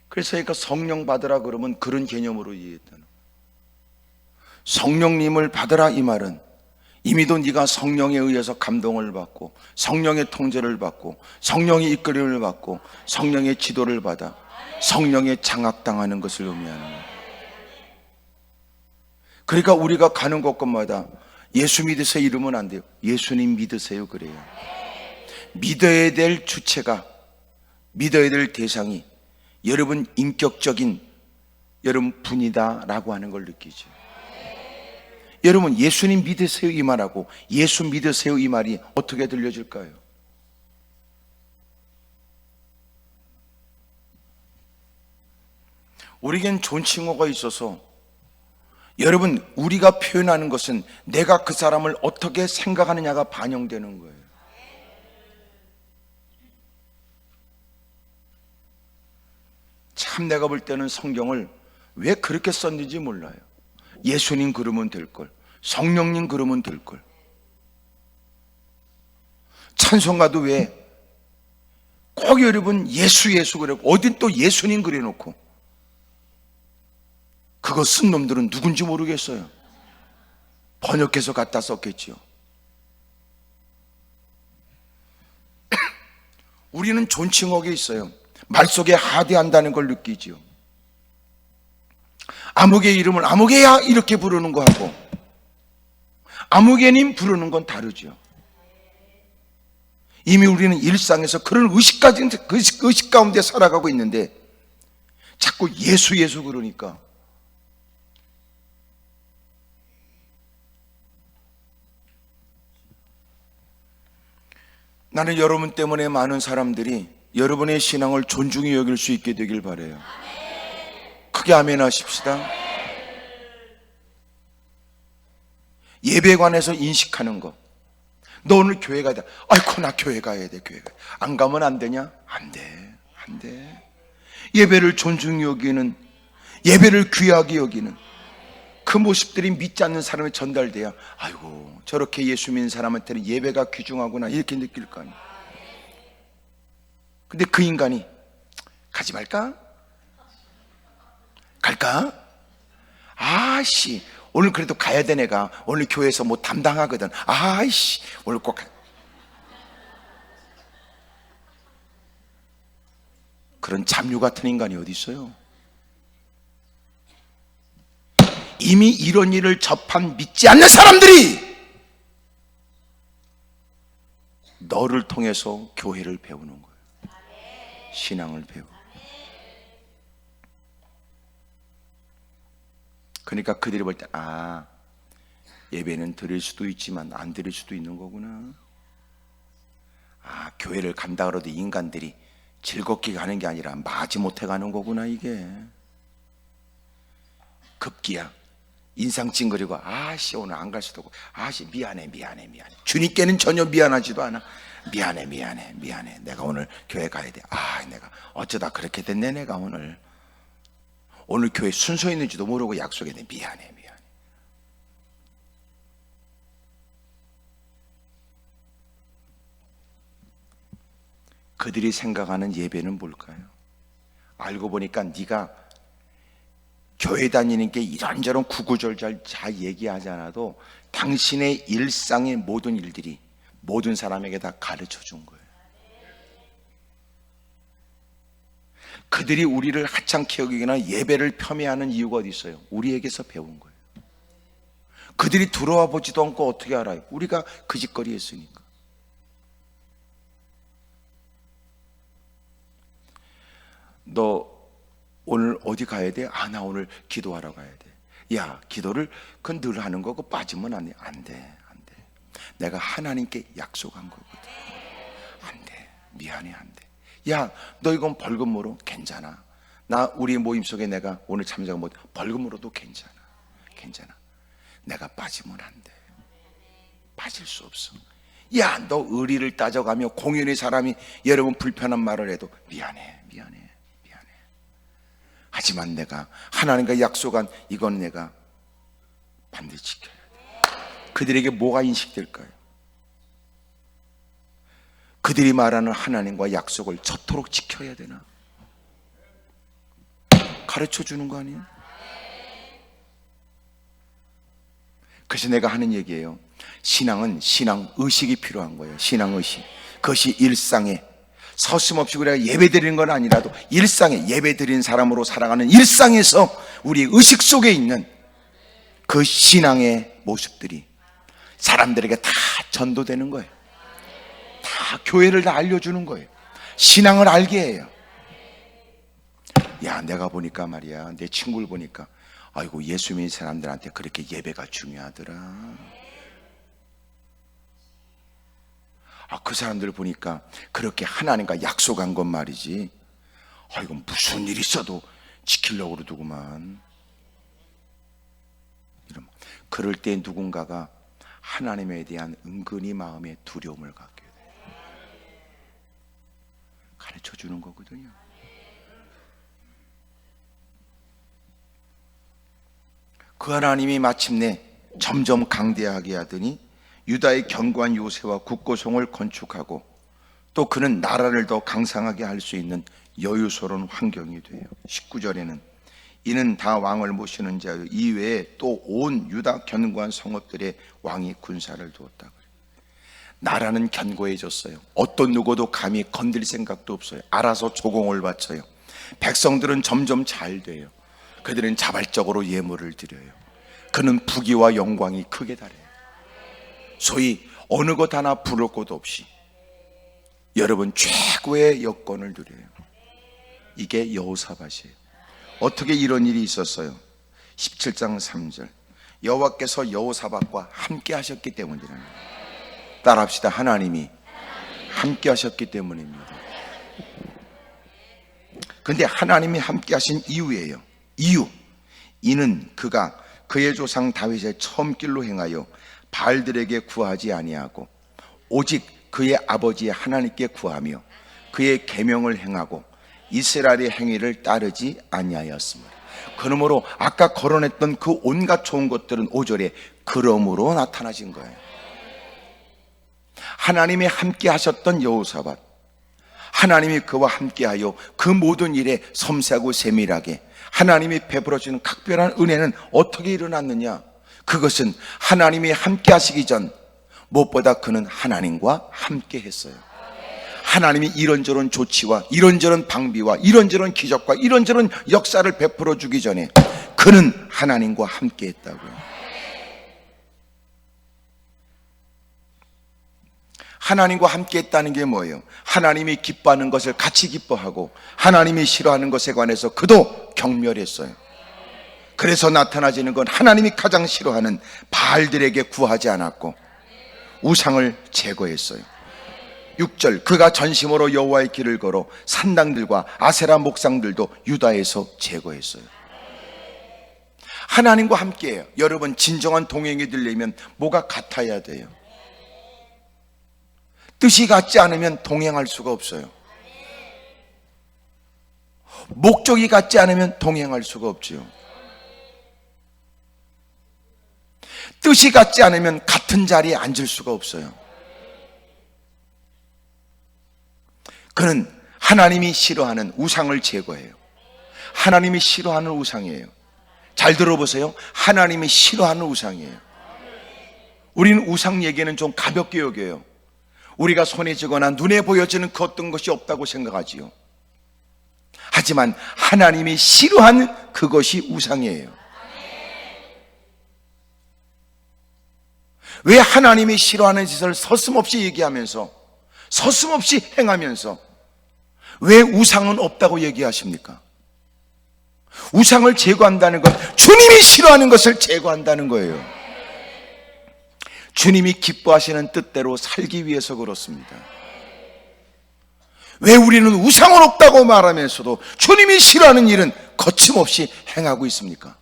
그래서 그러니까 성령 받으라 그러면 그런 개념으로 이해했다는. 성령님을 받으라 이 말은 이미도 네가 성령에 의해서 감동을 받고 성령의 통제를 받고 성령의 이끌림을 받고 성령의 지도를 받아 성령의 장악당하는 것을 의미하는 거예요. 그러니까 우리가 가는 곳곳마다 예수 믿으세요 이러면 안 돼요. 예수님 믿으세요 그래요. 믿어야 될 주체가, 믿어야 될 대상이 여러분 인격적인 여러분 분이다 라고 하는 걸 느끼죠. 여러분 예수님 믿으세요 이 말하고 예수 믿으세요 이 말이 어떻게 들려질까요? 우리겐 존칭어가 있어서 여러분 우리가 표현하는 것은 내가 그 사람을 어떻게 생각하느냐가 반영되는 거예요. 참 내가 볼 때는 성경을 왜 그렇게 썼는지 몰라요. 예수님 그러면 될걸, 성령님 그러면 될걸. 찬송가도 왜 꼭 여러분 예수 그래고 어딘 또 예수님 그려놓고 그거 쓴 놈들은 누군지 모르겠어요. 번역해서 갖다 썼겠지요. 우리는 존칭어가 있어요. 말 속에 하대한다는 걸 느끼지요. 아무개 이름을 아무개야 이렇게 부르는 거하고 아무개님 부르는 건 다르죠. 이미 우리는 일상에서 그런 의식 가운데 살아가고 있는데 자꾸 예수 그러니까 나는 여러분 때문에 많은 사람들이 여러분의 신앙을 존중히 여길 수 있게 되길 바라요. 크게 아멘 하십시다. 예배관에서 인식하는 거. 너 오늘 교회 가야 돼. 아이고 나 교회 가야 돼. 안 가면 안 되냐? 안 돼. 예배를 존중히 여기는, 예배를 귀하게 여기는 그 모습들이 믿지 않는 사람에 전달돼야 아이고 저렇게 예수 믿는 사람한테는 예배가 귀중하구나 이렇게 느낄 거 아니에요. 근데 그 인간이 가지 말까? 갈까? 아씨 오늘 그래도 가야 돼. 내가 오늘 교회에서 뭐 담당하거든. 아이씨 오늘 꼭 그런 잡류 같은 인간이 어디 있어요? 이미 이런 일을 접한 믿지 않는 사람들이 너를 통해서 교회를 배우는 거예요. 신앙을 배워. 그러니까 그들이 볼 때 예배는 드릴 수도 있지만 안 드릴 수도 있는 거구나. 교회를 간다 그래도 인간들이 즐겁게 가는 게 아니라 마지못해 가는 거구나. 이게 급기야 인상 찡그리고 오늘 안 갈 수도 없고 미안해. 주님께는 전혀 미안하지도 않아. 미안해. 내가 오늘 교회 가야 돼. 내가 어쩌다 그렇게 됐네. 내가 오늘 교회 순서 있는지도 모르고 약속했네. 미안해. 그들이 생각하는 예배는 뭘까요? 알고 보니까 네가 교회 다니는 게 이런저런 구구절절 잘 얘기하지 않아도 당신의 일상의 모든 일들이 모든 사람에게 다 가르쳐 준 거예요. 그들이 우리를 하찮게 여기거나 예배를 폄훼하는 이유가 어디 있어요? 우리에게서 배운 거예요. 그들이 들어와 보지도 않고 어떻게 알아요? 우리가 그 짓거리 했으니까. 너 오늘 어디 가야 돼? 나 오늘 기도하러 가야 돼. 야, 기도를 그건 늘 하는 거고 빠지면 안 돼. 내가 하나님께 약속한 거거든. 안 돼. 미안해, 안 돼. 야, 너 이건 벌금으로 괜찮아. 우리 모임 속에 내가 오늘 참석 못 벌금으로도 괜찮아. 내가 빠지면 안 돼. 빠질 수 없어. 야, 너 의리를 따져가며 공연의 사람이 여러분 불편한 말을 해도 미안해. 하지만 내가 하나님과 약속한 이건 내가 반드시 지켜야 돼. 그들에게 뭐가 인식될까요? 그들이 말하는 하나님과 약속을 저토록 지켜야 되나? 가르쳐 주는 거 아니에요? 그래서 내가 하는 얘기예요. 신앙은 신앙의식이 필요한 거예요. 신앙의식. 그것이 일상에 서슴없이 우리가 예배 드리는 건 아니라도 일상에 예배 드리는 사람으로 살아가는 일상에서 우리 의식 속에 있는 그 신앙의 모습들이 사람들에게 다 전도되는 거예요. 다 교회를 다 알려주는 거예요. 신앙을 알게 해요. 야, 내가 보니까 말이야, 내 친구를 보니까 예수 믿는 사람들한테 그렇게 예배가 중요하더라. 그 사람들 보니까 그렇게 하나님과 약속한 건 말이지. 이건 무슨 일 있어도 지키려고 그러더구만. 그럴 때 누군가가 하나님에 대한 은근히 마음의 두려움을 갖게 돼요. 가르쳐 주는 거거든요. 그 하나님이 마침내 점점 강대하게 하더니 유다의 견고한 요새와 국고성을 건축하고 또 그는 나라를 더 강성하게 할 수 있는 여유스러운 환경이 돼요. 19절에는 이는 다 왕을 모시는 자 이외에 또 온 유다 견고한 성읍들의 왕이 군사를 두었다 그래요. 나라는 견고해졌어요. 어떤 누구도 감히 건들 생각도 없어요. 알아서 조공을 바쳐요. 백성들은 점점 잘 돼요. 그들은 자발적으로 예물을 드려요. 그는 부귀와 영광이 크게 달해요. 소위 어느 것 하나 부를 것도 없이 여러분 최고의 여건을 누려요. 이게 여호사밧이에요. 어떻게 이런 일이 있었어요? 17장 3절 여호와께서 여호사밧과 함께 하셨기 때문이라는 거예요. 따라합시다. 하나님이 함께 하셨기 때문입니다. 그런데 하나님이 함께 하신 이유예요. 이는 그가 그의 조상 다윗의 처음 길로 행하여 바알들에게 구하지 아니하고 오직 그의 아버지 하나님께 구하며 그의 계명을 행하고 이스라엘의 행위를 따르지 아니하였습니다. 그러므로 아까 거론했던 그 온갖 좋은 것들은 5절에 그러므로 나타나신 거예요. 하나님이 함께 하셨던 여호사밧, 하나님이 그와 함께하여 그 모든 일에 섬세하고 세밀하게 하나님이 베풀어주는 각별한 은혜는 어떻게 일어났느냐? 그것은 하나님이 함께 하시기 전 무엇보다 그는 하나님과 함께 했어요. 하나님이 이런저런 조치와 이런저런 방비와 이런저런 기적과 이런저런 역사를 베풀어 주기 전에 그는 하나님과 함께 했다고요. 하나님과 함께 했다는 게 뭐예요? 하나님이 기뻐하는 것을 같이 기뻐하고 하나님이 싫어하는 것에 관해서 그도 경멸했어요. 그래서 나타나지는 건 하나님이 가장 싫어하는 바알들에게 구하지 않았고 우상을 제거했어요. 6절, 그가 전심으로 여호와의 길을 걸어 산당들과 아세라 목상들도 유다에서 제거했어요. 하나님과 함께해요. 여러분, 진정한 동행이 되려면 뭐가 같아야 돼요? 뜻이 같지 않으면 동행할 수가 없어요. 목적이 같지 않으면 동행할 수가 없지요. 뜻이 같지 않으면 같은 자리에 앉을 수가 없어요. 그는 하나님이 싫어하는 우상을 제거해요. 하나님이 싫어하는 우상이에요. 잘 들어보세요. 하나님이 싫어하는 우상이에요. 우리는 우상 얘기는 좀 가볍게 여겨요. 우리가 손에 쥐거나 눈에 보여지는 그 어떤 것이 없다고 생각하지요. 하지만 하나님이 싫어하는 그것이 우상이에요. 왜 하나님이 싫어하는 짓을 서슴없이 얘기하면서 서슴없이 행하면서 왜 우상은 없다고 얘기하십니까? 우상을 제거한다는 건 주님이 싫어하는 것을 제거한다는 거예요. 주님이 기뻐하시는 뜻대로 살기 위해서 그렇습니다. 왜 우리는 우상은 없다고 말하면서도 주님이 싫어하는 일은 거침없이 행하고 있습니까?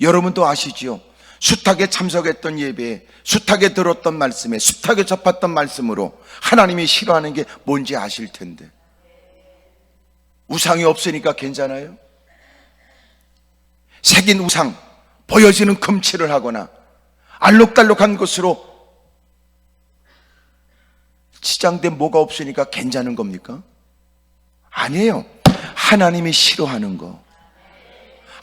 여러분도 아시지요? 숱하게 참석했던 예배에, 숱하게 들었던 말씀에, 숱하게 접했던 말씀으로 하나님이 싫어하는 게 뭔지 아실 텐데 우상이 없으니까 괜찮아요? 새긴 우상, 보여지는 금칠을 하거나 알록달록한 것으로 치장된 뭐가 없으니까 괜찮은 겁니까? 아니에요. 하나님이 싫어하는 거,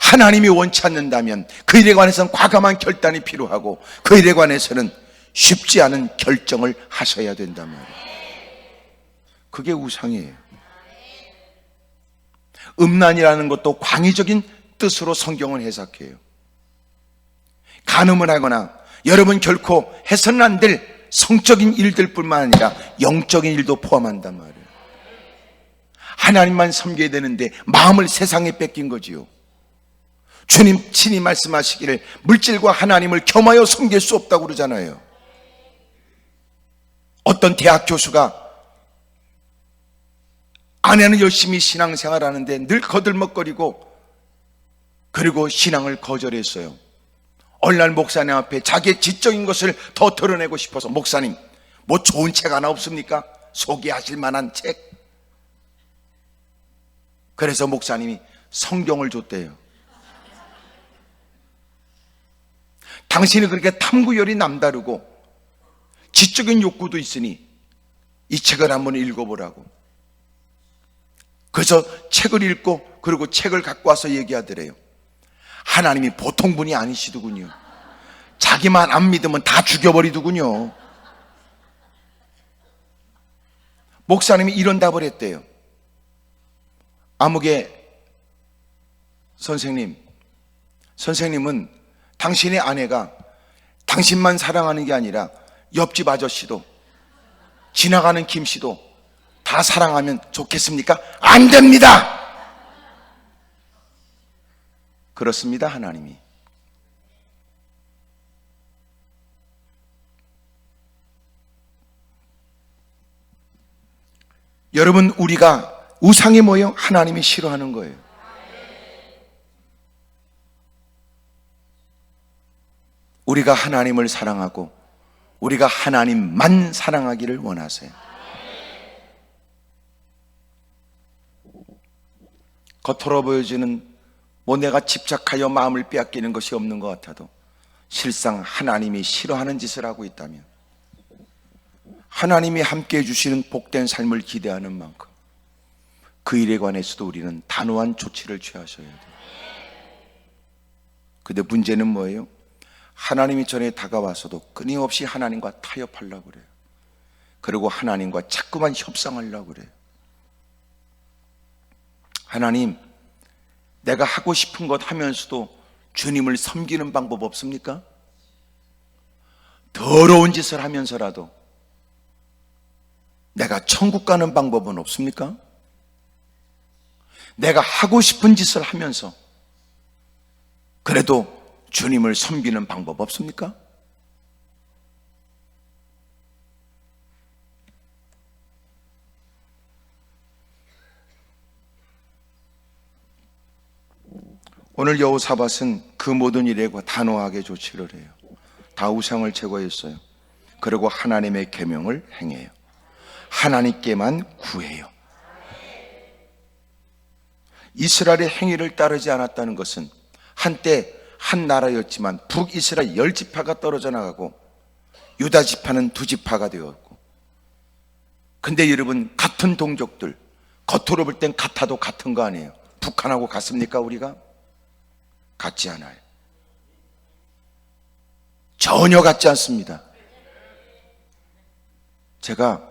하나님이 원치 않는다면 그 일에 관해서는 과감한 결단이 필요하고 그 일에 관해서는 쉽지 않은 결정을 하셔야 된단 말이에요. 그게 우상이에요. 음란이라는 것도 광의적인 뜻으로 성경을 해석해요. 간음을 하거나 여러분 결코 해서는 안 될 성적인 일들 뿐만 아니라 영적인 일도 포함한단 말이에요. 하나님만 섬겨야 되는데 마음을 세상에 뺏긴 거지요. 주님 친히 말씀하시기를 물질과 하나님을 겸하여 섬길 수 없다고 그러잖아요. 어떤 대학 교수가 아내는 열심히 신앙생활 하는데 늘 거들먹거리고 그리고 신앙을 거절했어요. 어느 날 목사님 앞에 자기의 지적인 것을 더 드러내고 싶어서 목사님, 뭐 좋은 책 하나 없습니까? 소개하실 만한 책. 그래서 목사님이 성경을 줬대요. 당신이 그렇게 탐구열이 남다르고 지적인 욕구도 있으니 이 책을 한번 읽어보라고. 그래서 책을 읽고 그리고 책을 갖고 와서 얘기하더래요. 하나님이 보통 분이 아니시더군요. 자기만 안 믿으면 다 죽여버리더군요. 목사님이 이런 답을 했대요. 아무개 선생님은 당신의 아내가 당신만 사랑하는 게 아니라 옆집 아저씨도 지나가는 김씨도 다 사랑하면 좋겠습니까? 안 됩니다. 그렇습니다. 하나님이. 여러분, 우리가 우상이 뭐예요? 하나님이 싫어하는 거예요. 우리가 하나님을 사랑하고 우리가 하나님만 사랑하기를 원하세요. 겉으로 보여지는 뭐 내가 집착하여 마음을 빼앗기는 것이 없는 것 같아도 실상 하나님이 싫어하는 짓을 하고 있다면 하나님이 함께 해주시는 복된 삶을 기대하는 만큼 그 일에 관해서도 우리는 단호한 조치를 취하셔야 돼요. 근데 문제는 뭐예요? 하나님이 전에 다가와서도 끊임없이 하나님과 타협하려고 그래요. 그리고 하나님과 자꾸만 협상하려고 그래요. 하나님, 내가 하고 싶은 것 하면서도 주님을 섬기는 방법 없습니까? 더 더러운 짓을 하면서라도 내가 천국 가는 방법은 없습니까? 내가 하고 싶은 짓을 하면서 그래도 주님을 섬기는 방법 없습니까? 오늘 여호사밧은 그 모든 일에 단호하게 조치를 해요. 다 우상을 제거했어요. 그리고 하나님의 계명을 행해요. 하나님께만 구해요. 이스라엘의 행위를 따르지 않았다는 것은 한때 한 나라였지만 북이스라엘 10지파가 떨어져 나가고 유다 지파는 2지파가 되었고, 근데 여러분, 같은 동족들, 겉으로 볼 땐 같아도 같은 거 아니에요? 북한하고 같습니까? 우리가? 같지 않아요. 전혀 같지 않습니다. 제가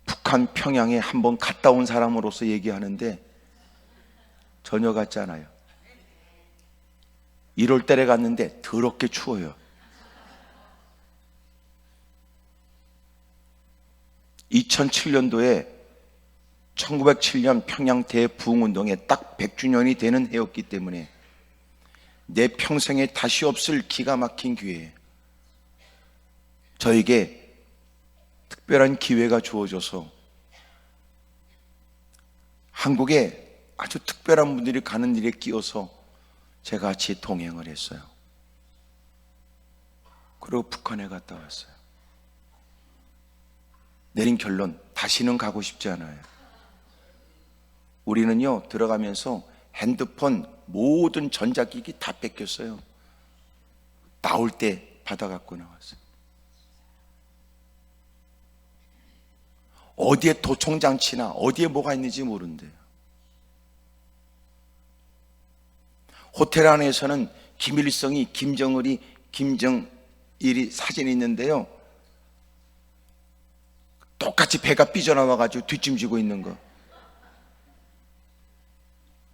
북한 평양에 한번 갔다 온 사람으로서 얘기하는데 전혀 같지 않아요. 1월 달에 갔는데 더럽게 추워요. 2007년도에 1907년 평양 대부흥운동에 딱 100주년이 되는 해였기 때문에 내 평생에 다시 없을 기가 막힌 기회에 저에게 특별한 기회가 주어져서 한국에 아주 특별한 분들이 가는 일에 끼어서 제가 같이 동행을 했어요. 그리고 북한에 갔다 왔어요. 내린 결론, 다시는 가고 싶지 않아요. 우리는요, 들어가면서 핸드폰, 모든 전자기기 다 뺏겼어요. 나올 때 받아갖고 나왔어요. 어디에 도청장치나 어디에 뭐가 있는지 모른대요. 호텔 안에서는 김일성이, 김정일이 사진이 있는데요, 똑같이 배가 삐져나와가지고 뒷짐지고 있는 거,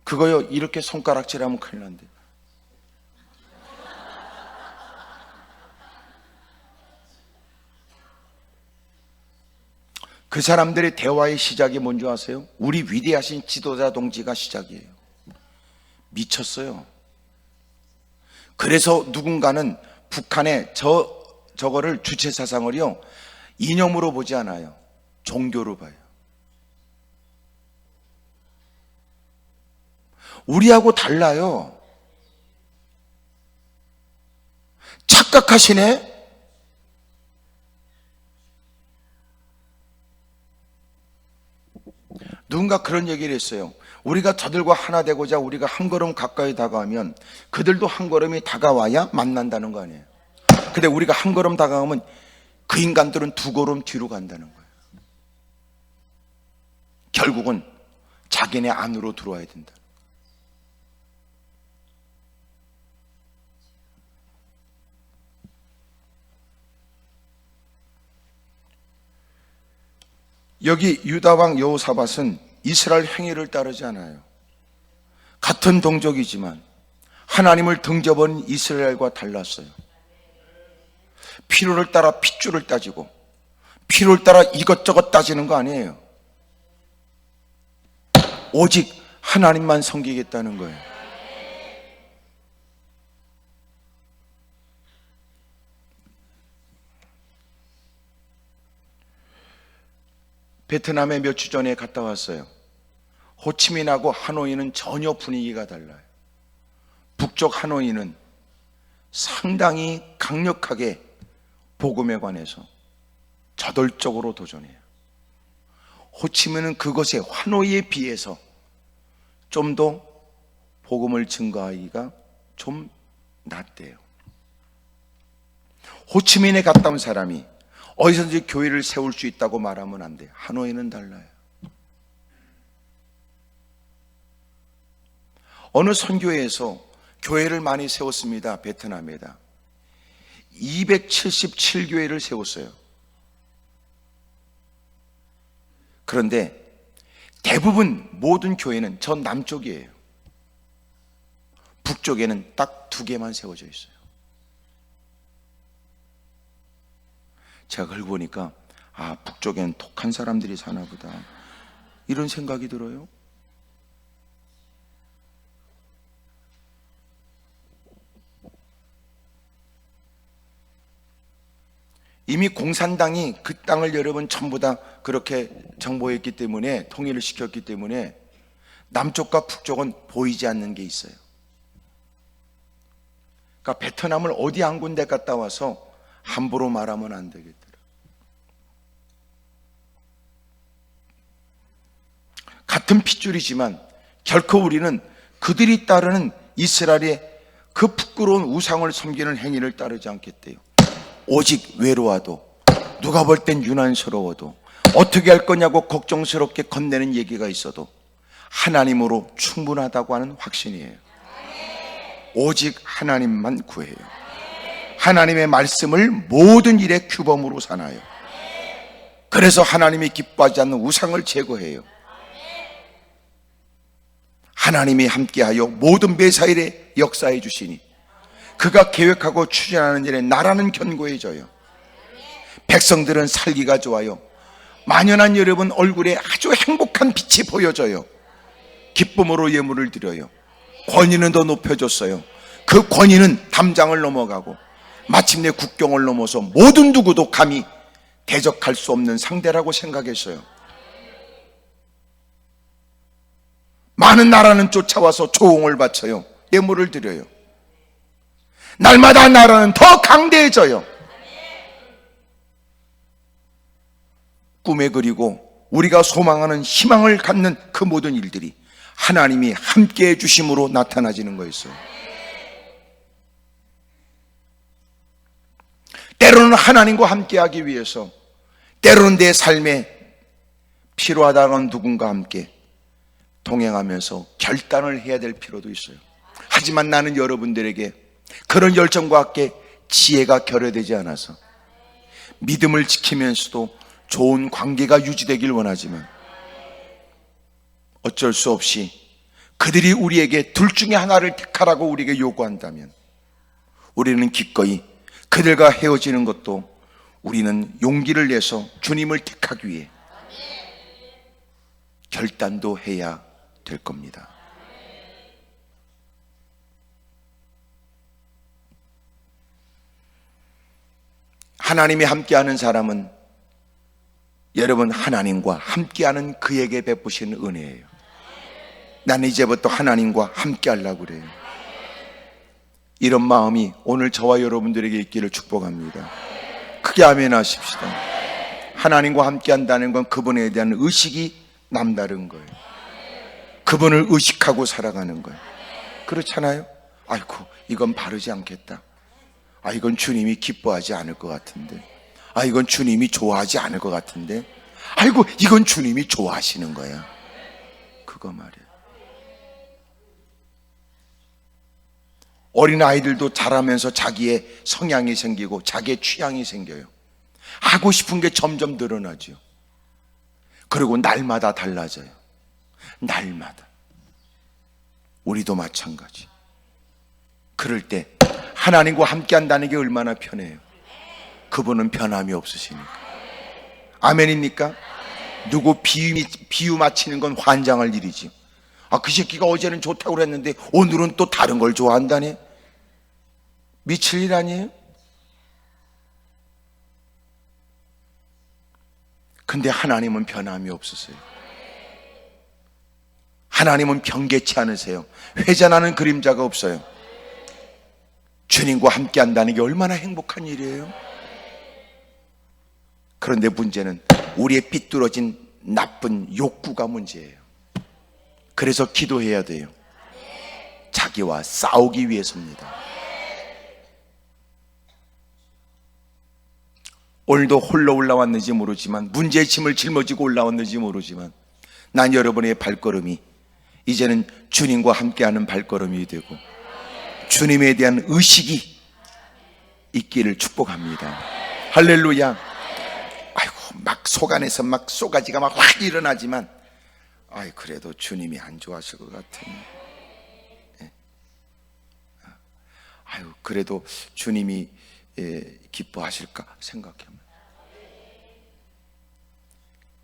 그거요, 이렇게 손가락질하면 큰일 난대요. 그 사람들의 대화의 시작이 뭔지 아세요? 우리 위대하신 지도자 동지가 시작이에요. 미쳤어요. 그래서 누군가는 북한의 저거를 주체사상을요, 이념으로 보지 않아요. 종교로 봐요. 우리하고 달라요. 착각하시네? 누군가 그런 얘기를 했어요. 우리가 저들과 하나 되고자 우리가 한 걸음 가까이 다가오면 그들도 한 걸음이 다가와야 만난다는 거 아니에요. 근데 우리가 한 걸음 다가오면 그 인간들은 2걸음 뒤로 간다는 거예요. 결국은 자기네 안으로 들어와야 된다. 여기 유다왕 여호사밧은 이스라엘 행위를 따르지 않아요. 같은 동족이지만 하나님을 등져본 이스라엘과 달랐어요. 필요를 따라 핏줄을 따지고 필요를 따라 이것저것 따지는 거 아니에요. 오직 하나님만 섬기겠다는 거예요. 베트남에 몇 주 전에 갔다 왔어요. 호치민하고 하노이는 전혀 분위기가 달라요. 북쪽 하노이는 상당히 강력하게 복음에 관해서 저돌적으로 도전해요. 호치민은 그것에 하노이에 비해서 좀 더 복음을 증거하기가 좀 낫대요. 호치민에 갔다 온 사람이 어디서든지 교회를 세울 수 있다고 말하면 안 돼요. 하노이는 달라요. 어느 선교회에서 교회를 많이 세웠습니다. 베트남에다 277교회를 세웠어요. 그런데 대부분 모든 교회는 저 남쪽이에요. 북쪽에는 딱 2개만 세워져 있어요. 제가 그걸 보니까 아, 북쪽엔 독한 사람들이 사나 보다, 이런 생각이 들어요. 이미 공산당이 그 땅을 여러분 전부 다 그렇게 정보했기 때문에, 통일을 시켰기 때문에 남쪽과 북쪽은 보이지 않는 게 있어요. 그러니까 베트남을 어디 한 군데 갔다 와서 함부로 말하면 안 되겠더라. 같은 핏줄이지만 결코 우리는 그들이 따르는 이스라엘의 그 부끄러운 우상을 섬기는 행위를 따르지 않겠대요. 오직 외로워도, 누가 볼 땐 유난스러워도, 어떻게 할 거냐고 걱정스럽게 건네는 얘기가 있어도 하나님으로 충분하다고 하는 확신이에요. 오직 하나님만 구해요. 하나님의 말씀을 모든 일의 규범으로 삼아요. 그래서 하나님이 기뻐하지 않는 우상을 제거해요. 하나님이 함께하여 모든 매사일에 역사해 주시니 그가 계획하고 추진하는 일에 나라는 견고해져요. 백성들은 살기가 좋아요. 만연한 여러분 얼굴에 아주 행복한 빛이 보여져요. 기쁨으로 예물을 드려요. 권위는 더 높여줬어요. 그 권위는 담장을 넘어가고 마침내 국경을 넘어서 모든 누구도 감히 대적할 수 없는 상대라고 생각했어요. 많은 나라는 쫓아와서 조공을 바쳐요. 예물을 드려요. 날마다 나라는 더 강대해져요. 꿈에 그리고 우리가 소망하는 희망을 갖는 그 모든 일들이 하나님이 함께해 주심으로 나타나지는 거였어요. 때로는 하나님과 함께하기 위해서, 때로는 내 삶에 필요하다는 누군가 함께 동행하면서 결단을 해야 될 필요도 있어요. 하지만 나는 여러분들에게 그런 열정과 함께 지혜가 결여되지 않아서 믿음을 지키면서도 좋은 관계가 유지되길 원하지만 어쩔 수 없이 그들이 우리에게 둘 중에 하나를 택하라고 우리에게 요구한다면 우리는 기꺼이 그들과 헤어지는 것도 우리는 용기를 내서 주님을 택하기 위해 결단도 해야 될 겁니다. 하나님이 함께하는 사람은 여러분 하나님과 함께하는 그에게 베푸시는 은혜예요. 나는 이제부터 하나님과 함께하려고 그래요. 이런 마음이 오늘 저와 여러분들에게 있기를 축복합니다. 크게 아멘 하십시다. 하나님과 함께한다는 건 그분에 대한 의식이 남다른 거예요. 그분을 의식하고 살아가는 거예요. 그렇잖아요? 아이고, 이건 바르지 않겠다. 아, 이건 주님이 기뻐하지 않을 것 같은데. 아, 이건 주님이 좋아하지 않을 것 같은데. 아이고, 이건 주님이 좋아하시는 거야. 그거 말이에요. 어린아이들도 자라면서 자기의 성향이 생기고 자기의 취향이 생겨요. 하고 싶은 게 점점 늘어나죠. 그리고 날마다 달라져요. 날마다. 우리도 마찬가지. 그럴 때 하나님과 함께 한다는 게 얼마나 편해요. 그분은 변함이 없으시니까. 아멘입니까? 누구 비유 맞히는 건 환장할 일이지. 아, 그 새끼가 어제는 좋다고 그랬는데 오늘은 또 다른 걸 좋아한다네. 미칠 일 아니에요? 근데 하나님은 변함이 없으세요. 하나님은 변개치 않으세요. 회전하는 그림자가 없어요. 주님과 함께 한다는 게 얼마나 행복한 일이에요. 그런데 문제는 우리의 삐뚤어진 나쁜 욕구가 문제예요. 그래서 기도해야 돼요. 자기와 싸우기 위해서입니다. 오늘도 홀로 올라왔는지 모르지만, 문제의 짐을 짊어지고 올라왔는지 모르지만, 난 여러분의 발걸음이 이제는 주님과 함께하는 발걸음이 되고 주님에 대한 의식이 있기를 축복합니다. 할렐루야. 아이고, 막 속 안에서 막 쏘가지가 막 확 일어나지만, 아이, 그래도 주님이 안 좋아하실 것 같으니, 아유, 그래도 주님이 기뻐하실까 생각하면,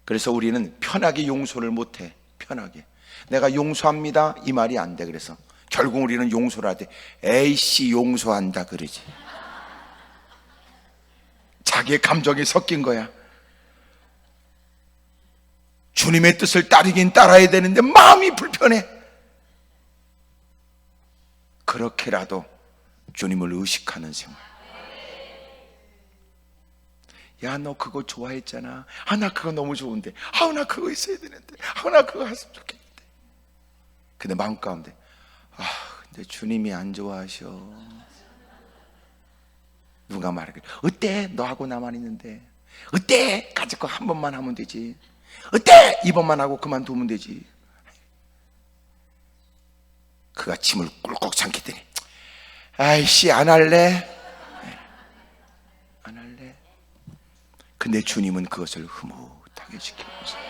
그래서 우리는 편하게 용서를 못해. 편하게 내가 용서합니다 이 말이 안 돼. 그래서 결국 우리는 용서를 할 때 에이씨 용서한다 그러지. 자기의 감정이 섞인 거야. 주님의 뜻을 따르긴 따라야 되는데 마음이 불편해. 그렇게라도 주님을 의식하는 생활. 야, 너 그거 좋아했잖아. 아, 나 그거 너무 좋은데. 아, 나 그거 있어야 되는데. 아, 나 그거 했으면 좋겠는데. 근데 마음 가운데, 아, 근데 주님이 안 좋아하셔. 누가 말하길, 어때? 너하고 나만 있는데. 어때? 가지고 한 번만 하면 되지. 어때? 이번만 하고 그만두면 되지. 그가 침을 꿀꺽 삼키더니, 아이씨, 안 할래? 안 할래? 근데 주님은 그것을 흐뭇하게 지켜보세요.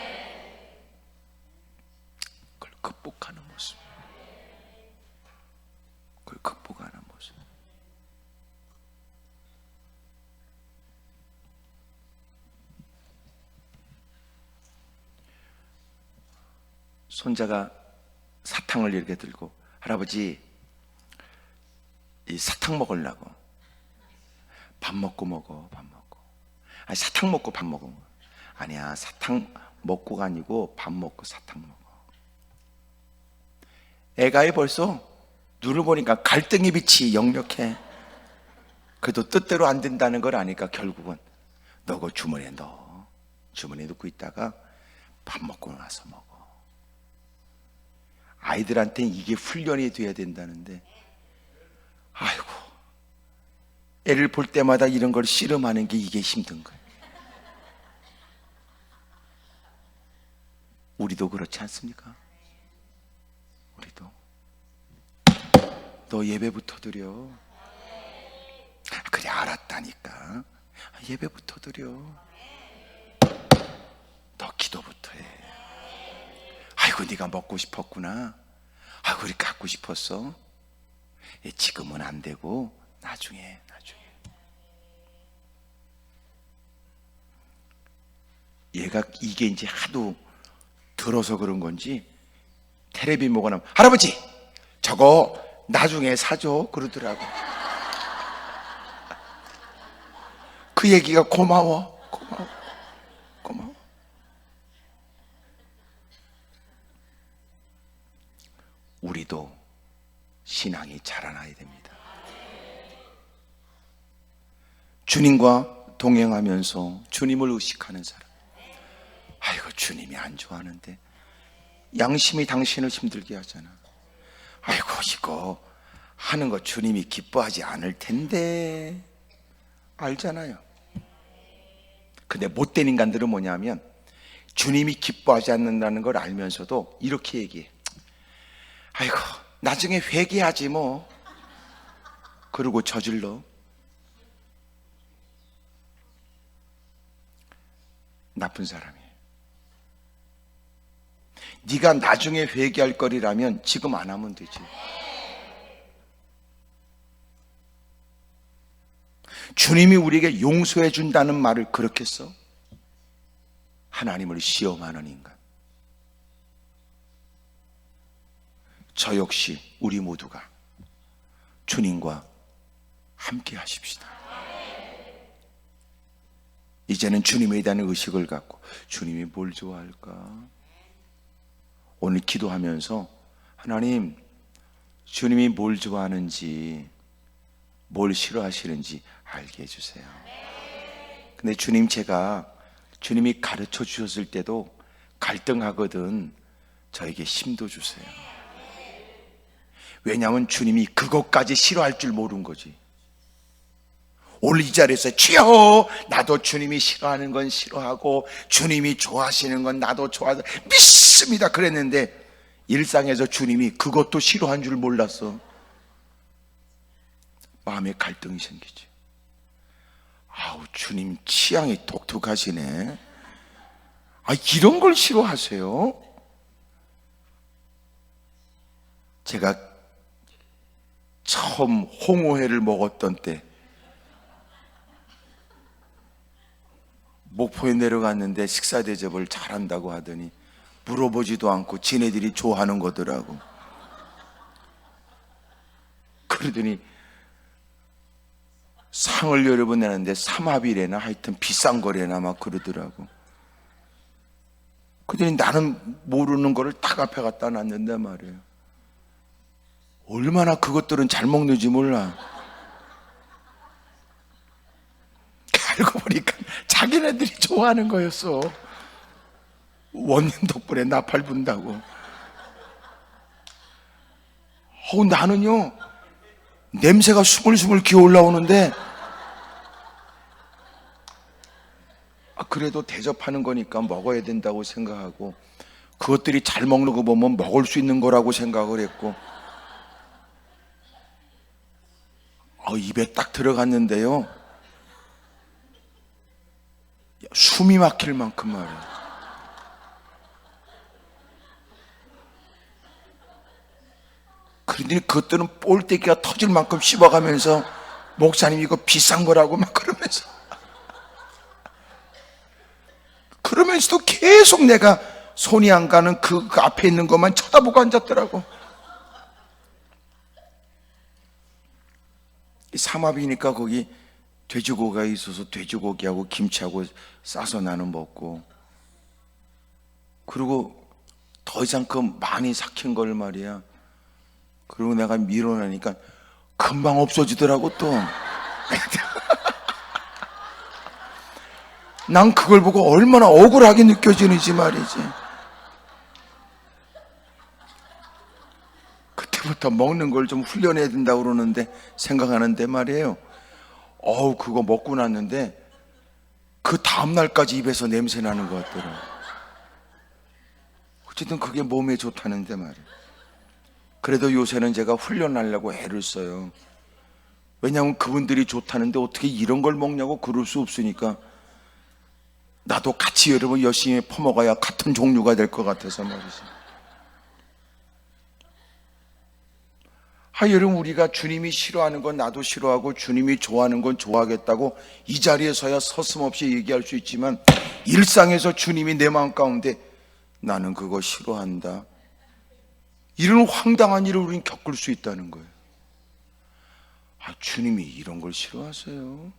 그걸 극복하는 모습. 그걸 극복하는 모습. 손자가 사탕을 이렇게 들고, 할아버지, 이 사탕 먹으려고. 밥 먹고 먹어, 밥 먹고. 아니, 사탕 먹고 밥 먹어. 아니야, 사탕 먹고가 아니고 밥 먹고 사탕 먹어. 애가 벌써 눈을 보니까 갈등의 빛이 역력해. 그래도 뜻대로 안 된다는 걸 아니까 결국은 너 그 주머니에 넣어. 주머니에 넣고 있다가 밥 먹고 나서 먹어. 아이들한테는 이게 훈련이 돼야 된다는데, 아이고, 애를 볼 때마다 이런 걸 씨름하는 게 이게 힘든 거예요. 우리도 그렇지 않습니까? 우리도. 너 예배부터 드려. 그래, 알았다니까. 예배부터 드려. 너 기도부터 해. 아이고, 네가 먹고 싶었구나. 아이고, 우리 갖고 싶었어. 지금은 안 되고 나중에. 얘가 이게 이제 하도 들어서 그런 건지 텔레비 보고 나면, 할아버지 저거 나중에 사줘 그러더라고. 그 얘기가 고마워. 우리도 신앙이 자라나야 됩니다. 주님과 동행하면서 주님을 의식하는 사람. 아이고, 주님이 안 좋아하는데. 양심이 당신을 힘들게 하잖아. 아이고, 이거 하는 거 주님이 기뻐하지 않을 텐데. 알잖아요. 근데 못된 인간들은 뭐냐면 주님이 기뻐하지 않는다는 걸 알면서도 이렇게 얘기해. 아이고, 나중에 회개하지 뭐. 그러고 저질러. 나쁜 사람이에요. 네가 나중에 회개할 거리라면 지금 안 하면 되지. 주님이 우리에게 용서해 준다는 말을 그렇게 써? 하나님을 시험하는 인간. 저 역시 우리 모두가 주님과 함께 하십시다. 이제는 주님에 대한 의식을 갖고, 주님이 뭘 좋아할까? 오늘 기도하면서 하나님, 주님이 뭘 좋아하는지, 뭘 싫어하시는지 알게 해주세요. 근데 주님, 제가 주님이 가르쳐 주셨을 때도 갈등하거든. 저에게 힘도 주세요. 왜냐하면 주님이 그것까지 싫어할 줄 모르는 거지. 오늘 이 자리에서 주여, 나도 주님이 싫어하는 건 싫어하고 주님이 좋아하시는 건 나도 좋아하고 믿습니다 그랬는데, 일상에서 주님이 그것도 싫어한 줄 몰랐어. 마음에 갈등이 생기지. 아우, 주님 취향이 독특하시네. 아, 이런 걸 싫어하세요? 제가 처음 홍어회를 먹었던 때 목포에 내려갔는데 식사 대접을 잘한다고 하더니 물어보지도 않고 지네들이 좋아하는 거더라고. 그러더니 상을 여러 번 내는데 삼합이래나 하여튼 비싼 거래나 막 그러더라고. 그러더니 나는 모르는 거를 딱 앞에 갖다 놨는데 말이에요. 얼마나 그것들은 잘 먹는지 몰라. 알고 보니까 자기네들이 좋아하는 거였어. 원님 덕분에 나팔 분다고. 나는요 냄새가 스물스물 기어 올라오는데 그래도 대접하는 거니까 먹어야 된다고 생각하고 그것들이 잘 먹는 거 보면 먹을 수 있는 거라고 생각을 했고 입에 딱 들어갔는데요 숨이 막힐 만큼 말이에요. 그러더니 그것들은 볼때기가 터질 만큼 씹어가면서 목사님 이거 비싼 거라고 막 그러면서도 계속 내가 손이 안 가는 그 앞에 있는 것만 쳐다보고 앉았더라고. 삼합이니까 거기 돼지고기가 있어서 돼지고기하고 김치하고 싸서 나는 먹고 그리고 더 이상 그 많이 삭힌 걸 말이야. 그리고 내가 밀어내니까 금방 없어지더라고 또. 난 그걸 보고 얼마나 억울하게 느껴지는지 말이지. 그때부터 먹는 걸 좀 훈련해야 된다고 그러는데 생각하는데 말이에요. 그거 먹고 났는데 그 다음날까지 입에서 냄새 나는 것 같더라고. 어쨌든 그게 몸에 좋다는데 말이에요. 그래도 요새는 제가 훈련하려고 애를 써요. 왜냐하면 그분들이 좋다는데 어떻게 이런 걸 먹냐고 그럴 수 없으니까 나도 같이 여러분 열심히 퍼먹어야 같은 종류가 될 것 같아서 말이죠. 여러분 우리가 주님이 싫어하는 건 나도 싫어하고 주님이 좋아하는 건 좋아하겠다고 이 자리에서야 서슴없이 얘기할 수 있지만 일상에서 주님이 내 마음 가운데 나는 그거 싫어한다, 이런 황당한 일을 우리는 겪을 수 있다는 거예요. 주님이 이런 걸 싫어하세요?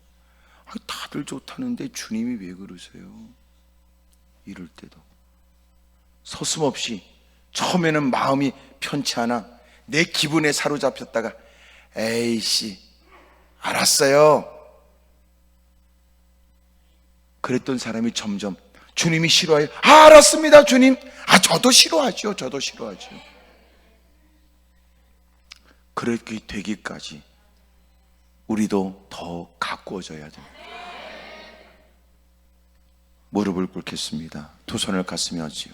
다들 좋다는데 주님이 왜 그러세요? 이럴 때도 서슴없이 처음에는 마음이 편치 않아 내 기분에 사로잡혔다가 에이씨 알았어요 그랬던 사람이 점점 주님이 싫어해요. 알았습니다 주님. 저도 싫어하죠. 저도 싫어하죠. 그렇게 되기까지 우리도 더 가꾸어져야 돼요. 무릎을 꿇겠습니다. 두 손을 가슴에 얹지요.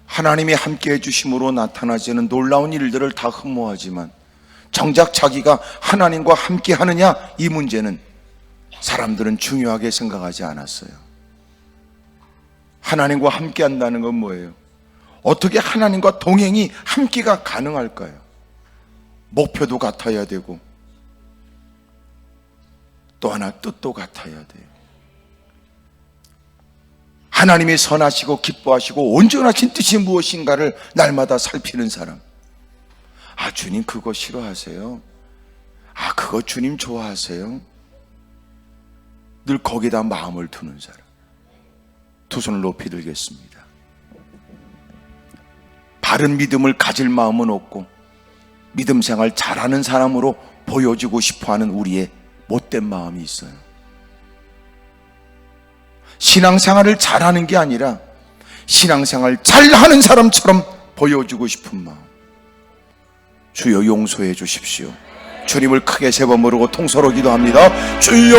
하나님이 함께해 주심으로 나타나지는 놀라운 일들을 다 흠모하지만 정작 자기가 하나님과 함께 하느냐, 이 문제는 사람들은 중요하게 생각하지 않았어요. 하나님과 함께 한다는 건 뭐예요? 어떻게 하나님과 동행이 함께가 가능할까요? 목표도 같아야 되고 또 하나 뜻도 같아야 돼요. 하나님이 선하시고 기뻐하시고 온전하신 뜻이 무엇인가를 날마다 살피는 사람. 주님 그거 싫어하세요? 그거 주님 좋아하세요? 늘 거기다 마음을 두는 사람. 두 손을 높이 들겠습니다. 바른 믿음을 가질 마음은 없고 믿음 생활 잘하는 사람으로 보여지고 싶어하는 우리의 못된 마음이 있어요. 신앙생활을 잘하는 게 아니라 신앙생활 잘하는 사람처럼 보여주고 싶은 마음. 주여 용서해 주십시오. 주님을 크게 세 번 부르고 통서로 기도합니다. 주여